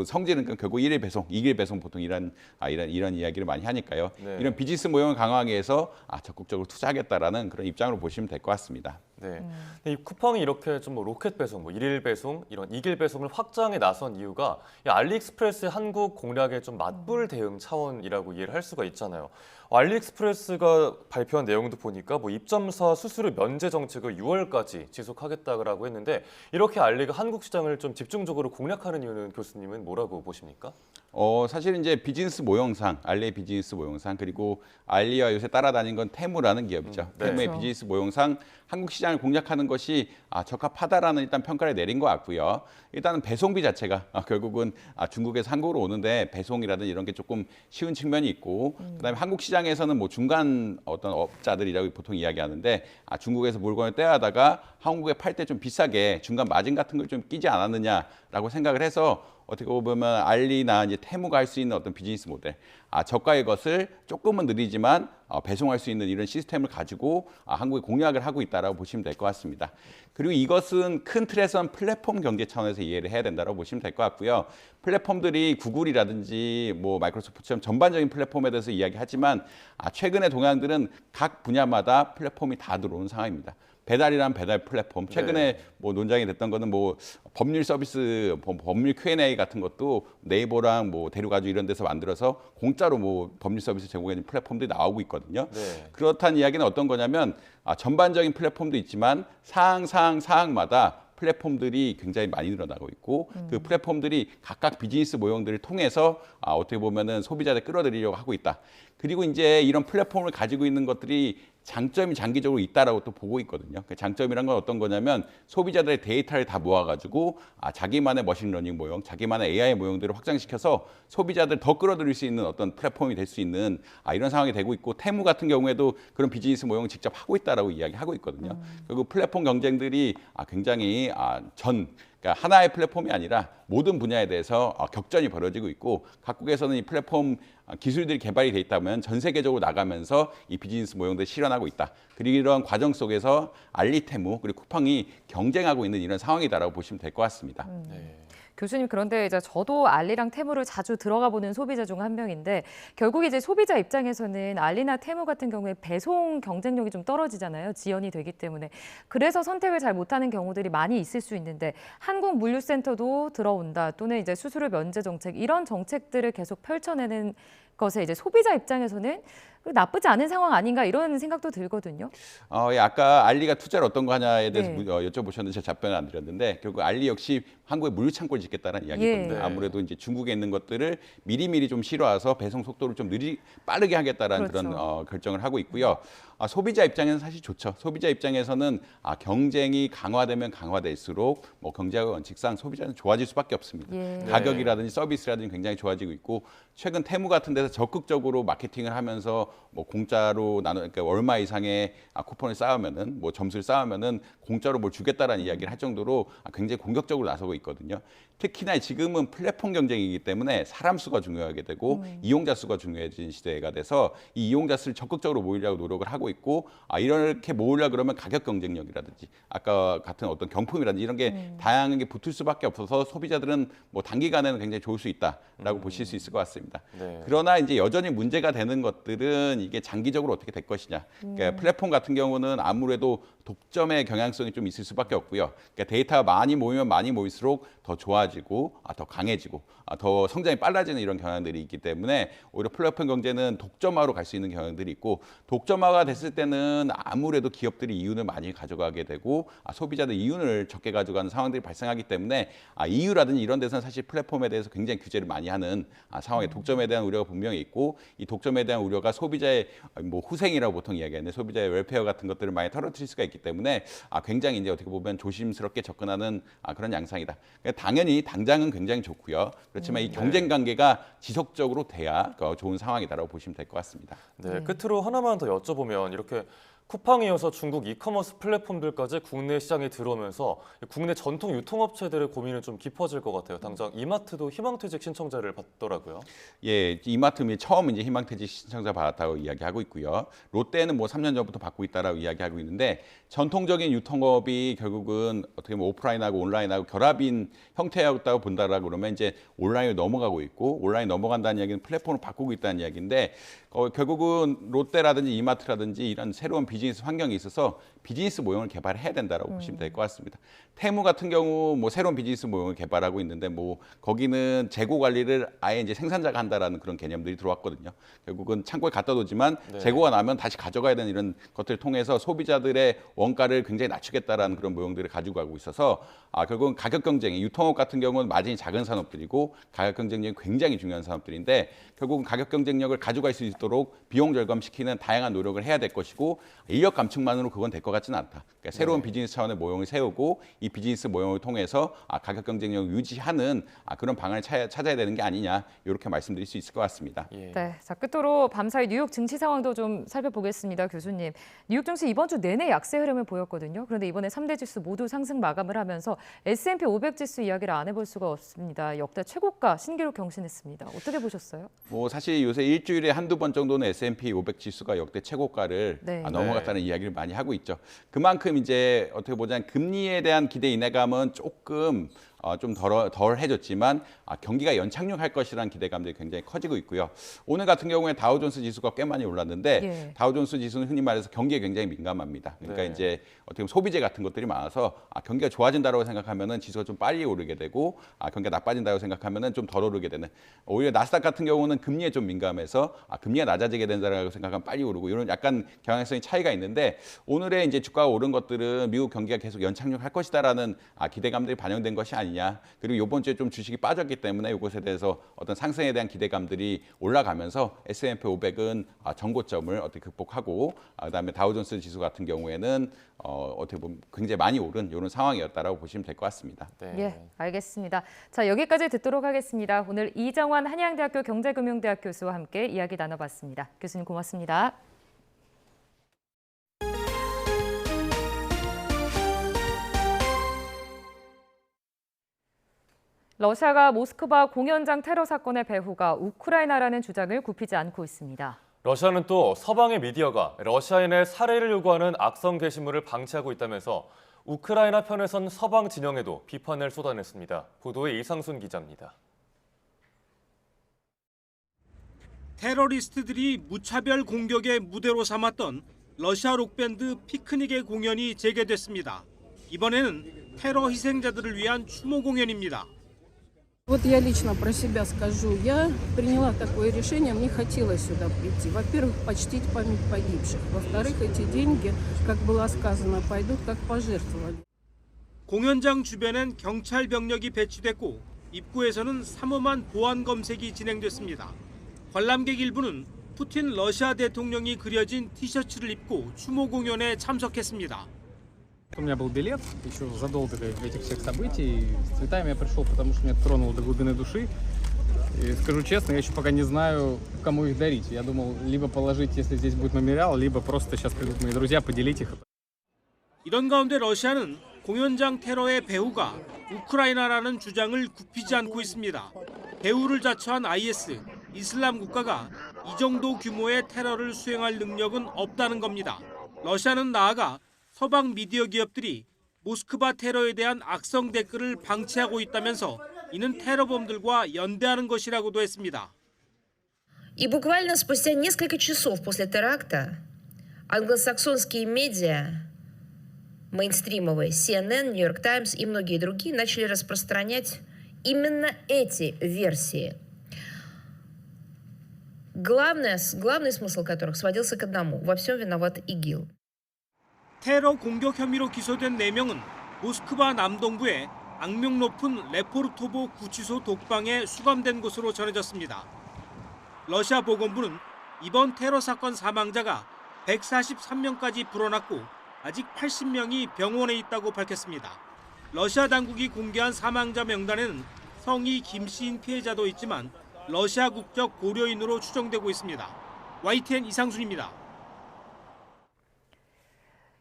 성질은 결국 1일 배송, 2일 배송 보통 이런 이야기를 많이 하니까요. 이런 비즈니스 모형을 강화하기 위해서 적극적으로 투자하겠다라는 그런 입장으로 보시면 될 것 같습니다. 네. 이 쿠팡이 이렇게 좀 로켓 배송, 1일 배송, 이런 2일 배송을 확장에 나선 이유가 이 알리익스프레스의 한국 공략에 좀 맞불 대응 차원이라고 이해를 할 수가 있잖아요. 알리익스프레스가 발표한 내용도 보니까 입점사 수수료 면제 정책을 6월까지 지속하겠다고 했는데, 이렇게 알리가 한국 시장을 좀 집중적으로 공략하는 이유는 교수님은 뭐라고 보십니까? 사실 이제 비즈니스 모형상, 알리의 비즈니스 모형상, 그리고 알리와 요새 따라다닌 건 테무라는 기업이죠. 테무의 비즈니스 모형상 한국 시장을 공략하는 것이 적합하다라는 일단 평가를 내린 것 같고요. 일단은 배송비 자체가 결국은 중국에서 한국으로 오는데 배송이라든 이런 게 조금 쉬운 측면이 있고, 그다음에 한국 시장에서는 중간 어떤 업자들이라고 보통 이야기하는데, 중국에서 물건을 떼어다가 한국에 팔 때 좀 비싸게 중간 마진 같은 걸 좀 끼지 않았느냐라고 생각을 해서, 어떻게 보면 알리나 이제 테무가 할 수 있는 어떤 비즈니스 모델, 저가의 것을 조금은 느리지만 배송할 수 있는 이런 시스템을 가지고 한국에 공략을 하고 있다라고 보시면 될 것 같습니다. 그리고 이것은 큰 틀에서는 플랫폼 경제 차원에서 이해를 해야 된다고 보시면 될 것 같고요. 플랫폼들이 구글이라든지 마이크로소프트처럼 전반적인 플랫폼에 대해서 이야기하지만, 최근의 동향들은 각 분야마다 플랫폼이 다 들어온 상황입니다. 배달이란 배달 플랫폼, 최근에 논쟁이 됐던 거는 법률 서비스, 법률 Q&A 같은 것도 네이버랑 대륙아주 이런 데서 만들어서 공짜로 법률 서비스 제공해주는 플랫폼들이 나오고 있거든요. 그렇다는 이야기는 어떤 거냐면, 전반적인 플랫폼도 있지만 사항마다 플랫폼들이 굉장히 많이 늘어나고 있고, 그 플랫폼들이 각각 비즈니스 모형들을 통해서 어떻게 보면은 소비자들 끌어들이려고 하고 있다. 그리고 이제 이런 플랫폼을 가지고 있는 것들이 장점이 장기적으로 있다라고 또 보고 있거든요. 그 장점이란 건 어떤 거냐면, 소비자들의 데이터를 다 모아가지고 자기만의 머신러닝 모형, 자기만의 AI 모형들을 확장시켜서 소비자들 더 끌어들일 수 있는 어떤 플랫폼이 될 수 있는 이런 상황이 되고 있고, 테무 같은 경우에도 그런 비즈니스 모형을 직접 하고 있다라고 이야기하고 있거든요. 그리고 플랫폼 경쟁들이 굉장히 그러니까 하나의 플랫폼이 아니라 모든 분야에 대해서 격전이 벌어지고 있고, 각국에서는 이 플랫폼 기술들이 개발이 돼 있다면 전 세계적으로 나가면서 이 비즈니스 모형들을 실현하고 있다. 그리고 이런 과정 속에서 알리, 테무, 그리고 쿠팡이 경쟁하고 있는 이런 상황이다라고 보시면 될 것 같습니다. 교수님, 그런데 이제 저도 알리랑 테무를 자주 들어가 보는 소비자 중 한 명인데 결국 이제 소비자 입장에서는 알리나 테무 같은 경우에 배송 경쟁력이 좀 떨어지잖아요. 지연이 되기 때문에. 그래서 선택을 잘 못하는 경우들이 많이 있을 수 있는데 한국물류센터도 들어온다 또는 이제 수수료 면제 정책 이런 정책들을 계속 펼쳐내는 것에 이제 소비자 입장에서는 나쁘지 않은 상황 아닌가 이런 생각도 들거든요. 예, 아까 알리가 투자를 어떤 거 하냐에 대해서 네. 여쭤보셨는데 제가 답변을 안 드렸는데 결국 알리 역시 한국에 물류 창고를 짓겠다는 이야기거든요. 예. 아무래도 이제 중국에 있는 것들을 미리미리 좀 실어와서 배송 속도를 좀 빠르게 하겠다라는 그렇죠. 그런 결정을 하고 있고요. 소비자 입장에서는 사실 좋죠. 소비자 입장에서는 경쟁이 강화되면 강화될수록 뭐 경제학 원칙상 소비자는 좋아질 수밖에 없습니다. 예. 가격이라든지 서비스라든지 굉장히 좋아지고 있고 최근 테무 같은 데서 적극적으로 마케팅을 하면서 뭐 공짜로 그러니까 얼마 이상의 쿠폰을 쌓으면은 뭐 점수를 쌓으면은 공짜로 뭘 주겠다라는 이야기를 할 정도로 굉장히 공격적으로 나서고 있거든요. 특히나 지금은 플랫폼 경쟁이기 때문에 사람 수가 중요하게 되고 이용자 수가 중요해진 시대가 돼서 이 이용자 수를 적극적으로 모으려고 노력을 하고 있고 이렇게 모으려 그러면 가격 경쟁력이라든지 아까 같은 어떤 경품이라든지 이런 게 다양하게 붙을 수밖에 없어서 소비자들은 뭐 단기간에는 굉장히 좋을 수 있다라고 보실 수 있을 것 같습니다. 네. 그러나 이제 여전히 문제가 되는 것들은 이게 장기적으로 어떻게 될 것이냐. 그러니까 플랫폼 같은 경우는 아무래도 독점의 경향성이 좀 있을 수밖에 없고요. 그러니까 데이터가 많이 모이면 많이 모일수록 더 좋아지고 더 강해지고 더 성장이 빨라지는 이런 경향들이 있기 때문에 오히려 플랫폼 경제는 독점화로 갈 수 있는 경향들이 있고 독점화가 됐을 때는 아무래도 기업들이 이윤을 많이 가져가게 되고 소비자들 이윤을 적게 가져가는 상황들이 발생하기 때문에 EU라든지 이런 데서는 사실 플랫폼에 대해서 굉장히 규제를 많이 하는 상황에 독점에 대한 우려가 분명히 있고 이 독점에 대한 우려가 소비자의 뭐 후생이라고 보통 이야기하는데 소비자의 웰페어 같은 것들을 많이 털어뜨릴 수가 있기 때문에 굉장히 이제 어떻게 보면 조심스럽게 접근하는 그런 양상이다. 그러니까 당연히 당장은 굉장히 좋고요. 그렇지만 이 경쟁 관계가 지속적으로 돼야 좋은 상황이다라고 보시면 될 것 같습니다. 네, 끝으로 하나만 더 여쭤보면 이렇게 쿠팡이 이어서 중국 이커머스 플랫폼들까지 국내 시장에 들어오면서 국내 전통 유통업체들의 고민은 좀 깊어질 것 같아요. 당장 이마트도 희망퇴직 신청자를 받더라고요. 예, 이마트 처음 이제 희망퇴직 신청자 받았다고 이야기하고 있고요. 롯데는 뭐 3년 전부터 받고 있다라고 이야기하고 있는데 전통적인 유통업이 결국은 어떻게 보면 오프라인하고 온라인하고 결합인 형태였다고 본다라고 그러면 이제 온라인으로 넘어가고 있고 온라인 넘어간다는 이야기는 플랫폼을 바꾸고 있다는 이야기인데 결국은 롯데라든지 이마트라든지 이런 새로운 비즈니스 환경이 있어서 비즈니스 모형을 개발해야 된다라고 보시면 될 것 같습니다. 테무 같은 경우 뭐 새로운 비즈니스 모형을 개발하고 있는데 뭐 거기는 재고 관리를 아예 이제 생산자가 한다라는 그런 개념들이 들어왔거든요. 결국은 창고에 갖다 두지만 재고가 나면 다시 가져가야 되는 이런 것들을 통해서 소비자들의 원가를 굉장히 낮추겠다라는 그런 모형들을 가지고 가고 있어서 결국은 가격 경쟁이 유통업 같은 경우는 마진이 작은 산업들이고 가격 경쟁력이 굉장히 중요한 산업들인데 결국은 가격 경쟁력을 가져갈 수 있도록 비용 절감시키는 다양한 노력을 해야 될 것이고 인력 감축만으로 그건 될 것 같지는 않다. 그러니까 새로운 비즈니스 차원의 모형을 세우고 이 비즈니스 모형을 통해서 가격 경쟁력을 유지하는 그런 방안을 찾아야 되는 게 아니냐 이렇게 말씀드릴 수 있을 것 같습니다. 네, 자 끝으로 밤사이 뉴욕 증시 상황도 좀 살펴보겠습니다, 교수님. 뉴욕 증시 이번 주 내내 약세 흐름을 보였거든요. 그런데 이번에 3대 지수 모두 상승 마감을 하면서 S&P 500 지수 이야기를 안 해볼 수가 없습니다. 역대 최고가 신기록 경신했습니다. 어떻게 보셨어요? 뭐 사실 요새 일주일에 한두 번 정도는 S&P 500 지수가 역대 최고가를 넘어갔다는 이야기를 많이 하고 있죠. 그만큼 이제 어떻게 보자면 금리에 대한 기대 인하감은 조금 좀 덜해졌지만 경기가 연착륙할 것이라는 기대감들이 굉장히 커지고 있고요. 오늘 같은 경우에 다우존스 지수가 꽤 많이 올랐는데 다우존스 지수는 흔히 말해서 경기에 굉장히 민감합니다. 그러니까 이제 어떻게 보면 소비재 같은 것들이 많아서 경기가 좋아진다고 생각하면은 지수가 좀 빨리 오르게 되고 경기가 나빠진다고 생각하면은 좀 덜 오르게 되는. 오히려 나스닥 같은 경우는 금리에 좀 민감해서 금리가 낮아지게 된다고 생각하면 빨리 오르고 이런 약간 경향성이 차이가 있는데 오늘의 이제 주가가 오른 것들은 미국 경기가 계속 연착륙할 것이다라는 기대감들이 반영된 것이 아니냐. 그리고 이번 주에 좀 주식이 빠졌기 때문에 이것에 대해서 어떤 상승에 대한 기대감들이 올라가면서 S&P 500은 전고점을 어떻게 극복하고 그다음에 다우존스 지수 같은 경우에는 어떻게 보면 굉장히 많이 오른 이런 상황이었다라고 보시면 될 것 같습니다. 예, 알겠습니다. 자, 여기까지 듣도록 하겠습니다. 오늘 이정환 한양대학교 경제금융대학 교수와 함께 이야기 나눠봤습니다. 교수님 고맙습니다. 러시아가 모스크바 공연장 테러 사건의 배후가 우크라이나라는 주장을 굽히지 않고 있습니다. 러시아는 또 서방의 미디어가 러시아인의 살해를 요구하는 악성 게시물을 방치하고 있다면서 우크라이나 편에선 서방 진영에도 비판을 쏟아냈습니다. 보도에 이상순 기자입니다. 테러리스트들이 무차별 공격의 무대로 삼았던 러시아 록밴드 피크닉의 공연이 재개됐습니다. 이번에는 테러 희생자들을 위한 추모 공연입니다. Вот я лично про себя скажу, я приняла такое решение, мне хотелось сюда прийти. Во-первых, почтить память погибших. Во-вторых, эти деньги, как было сказано, пойдут как пожертвования. 공연장 주변엔 경찰 병력이 배치됐고 입구에서는 삼엄한 보안 검색이 진행됐습니다. 관람객 일부는 푸틴 러시아 대통령이 그려진 티셔츠를 입고 추모 공연에 참석했습니다. У меня был билет еще задолго до этих всех событий. С цветами я пришел, потому что меня это тронуло до глубины души. И скажу честно, я еще пока не знаю, кому их дарить. Я думал, либо положить, если здесь будет мемориал, либо просто сейчас придут мои друзья, поделить их. 이런 가운데 러시아는 공연장 테러의 배후가 우크라이나라는 주장을 굽히지 않고 있습니다. 배후를 자처한 IS, 이슬람 국가가 이 정도 규모의 테러를 수행할 능력은 없다는 겁니다. 러시아는 나아가 서방 미디어 기업들이 모스크바 테러에 대한 악성 댓글을 방치하고 있다면서 이는 테러범들과 연대하는 것이라고도 했습니다. И буквально спустя несколько часов после теракта англосаксонские медиа, мейнстримовые, CNN, New York Times и многие другие начали распространять именно эти версии. Главный смысл которых сводился к одному: во всем виноват ИГИЛ. 테러 공격 혐의로 기소된 4명은 모스크바 남동부의 악명 높은 레포르토보 구치소 독방에 수감된 것으로 전해졌습니다. 러시아 보건부는 이번 테러 사건 사망자가 143명까지 불어났고 아직 80명이 병원에 있다고 밝혔습니다. 러시아 당국이 공개한 사망자 명단에는 성이 김씨인 피해자도 있지만 러시아 국적 고려인으로 추정되고 있습니다. YTN 이상순입니다.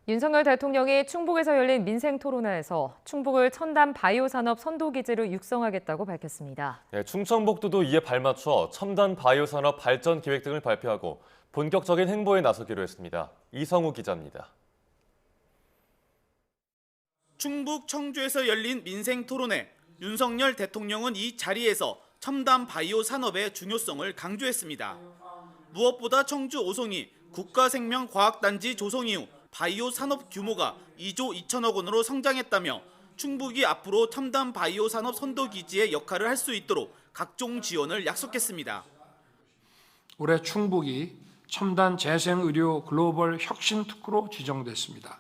윤석열 대통령이 충북에서 열린 민생토론회에서 충북을 첨단 바이오산업 선도기지로 육성하겠다고 밝혔습니다. 네, 충청북도도 이에 발맞춰 첨단 바이오산업 발전 계획 등을 발표하고 본격적인 행보에 나서기로 했습니다. 이성우 기자입니다. 충북 청주에서 열린 민생토론회, 윤석열 대통령은 이 자리에서 첨단 바이오 산업의 중요성을 강조했습니다. 무엇보다 청주 오송이 국가생명과학단지 조성 이후 바이오 산업 규모가 2조 2천억 원으로 성장했다며 충북이 앞으로 첨단 바이오 산업 선도기지의 역할을 할 수 있도록 각종 지원을 약속했습니다. 올해 충북이 첨단 재생의료 글로벌 혁신 특구로 지정됐습니다.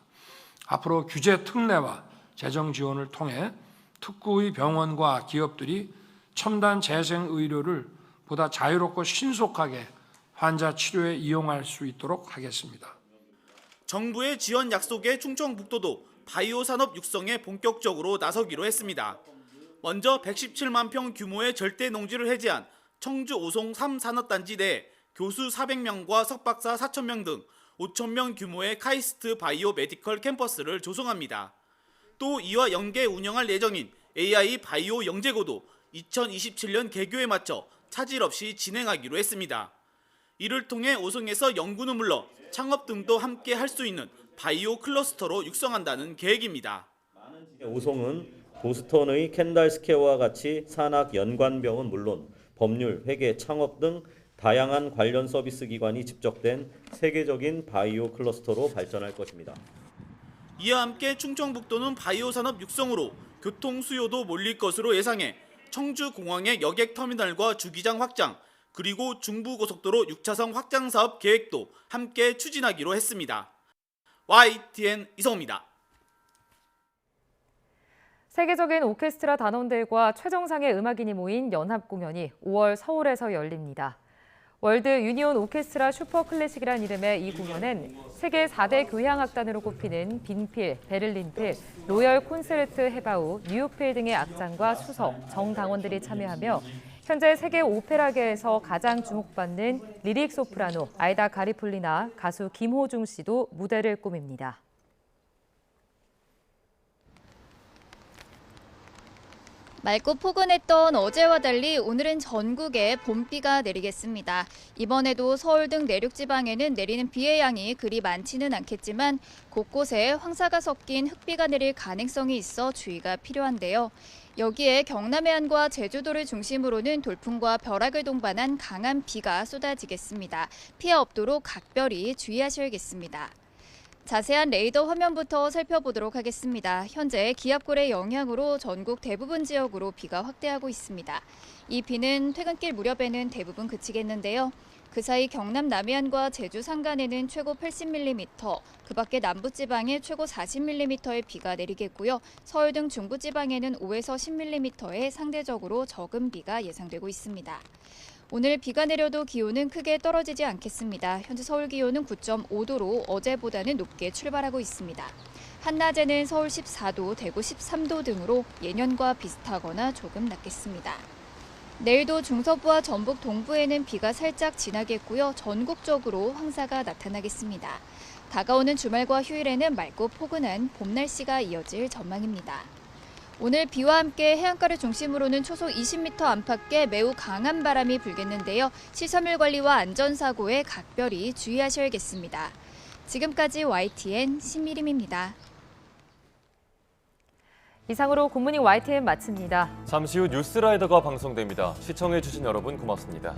앞으로 규제 특례와 재정 지원을 통해 특구의 병원과 기업들이 첨단 재생의료를 보다 자유롭고 신속하게 환자 치료에 이용할 수 있도록 하겠습니다. 정부의 지원 약속에 충청북도도 바이오 산업 육성에 본격적으로 나서기로 했습니다. 먼저 117만 평 규모의 절대 농지를 해제한 청주 오송 3산업단지 내에 교수 400명과 석박사 4,000명 등 5,000명 규모의 카이스트 바이오 메디컬 캠퍼스를 조성합니다. 또 이와 연계 운영할 예정인 AI 바이오 영재고도 2027년 개교에 맞춰 차질 없이 진행하기로 했습니다. 이를 통해 오송에서 연구는 물론 창업 등도 함께 할 수 있는 바이오 클러스터로 육성한다는 계획입니다. 오송은 보스턴의 켄달 스퀘어와 같이 산학 연관병은 물론 법률, 회계, 창업 등 다양한 관련 서비스 기관이 집적된 세계적인 바이오 클러스터로 발전할 것입니다. 이와 함께 충청북도는 바이오 산업 육성으로 교통 수요도 몰릴 것으로 예상해 청주공항의 여객터미널과 주기장 확장, 그리고 중부고속도로 6차선 확장 사업 계획도 함께 추진하기로 했습니다. YTN 이성우입니다. 세계적인 오케스트라 단원들과 최정상의 음악인이 모인 연합공연이 5월 서울에서 열립니다. 월드 유니온 오케스트라 슈퍼클래식이란 이름의 이 공연은 세계 4대 교향악단으로 꼽히는 빈필, 베를린필, 로열 콘세르트 헤바우, 뉴욕필 등의 악장과 수석, 정당원들이 참여하며 현재 세계 오페라계에서 가장 주목받는 리릭 소프라노 아이다 가리폴리나 가수 김호중 씨도 무대를 꾸밉니다. 맑고 포근했던 어제와 달리 오늘은 전국에 봄비가 내리겠습니다. 이번에도 서울 등 내륙 지방에는 내리는 비의 양이 그리 많지는 않겠지만 곳곳에 황사가 섞인 흙비가 내릴 가능성이 있어 주의가 필요한데요. 여기에 경남 해안과 제주도를 중심으로는 돌풍과 벼락을 동반한 강한 비가 쏟아지겠습니다. 피해 없도록 각별히 주의하셔야겠습니다. 자세한 레이더 화면부터 살펴보도록 하겠습니다. 현재 기압골의 영향으로 전국 대부분 지역으로 비가 확대하고 있습니다. 이 비는 퇴근길 무렵에는 대부분 그치겠는데요. 그 사이 경남 남해안과 제주 산간에는 최고 80mm, 그 밖에 남부지방에 최고 40mm의 비가 내리겠고요. 서울 등 중부지방에는 5에서 10mm의 상대적으로 적은 비가 예상되고 있습니다. 오늘 비가 내려도 기온은 크게 떨어지지 않겠습니다. 현재 서울 기온은 9.5도로 어제보다는 높게 출발하고 있습니다. 한낮에는 서울 14도, 대구 13도 등으로 예년과 비슷하거나 조금 낮겠습니다. 내일도 중서부와 전북 동부에는 비가 살짝 지나겠고요. 전국적으로 황사가 나타나겠습니다. 다가오는 주말과 휴일에는 맑고 포근한 봄 날씨가 이어질 전망입니다. 오늘 비와 함께 해안가를 중심으로는 초속 20m 안팎의 매우 강한 바람이 불겠는데요. 시설물 관리와 안전사고에 각별히 주의하셔야겠습니다. 지금까지 YTN 신미림입니다. 이상으로 굿모닝 YTN 마칩니다. 잠시 후 뉴스라이더가 방송됩니다. 시청해주신 여러분 고맙습니다.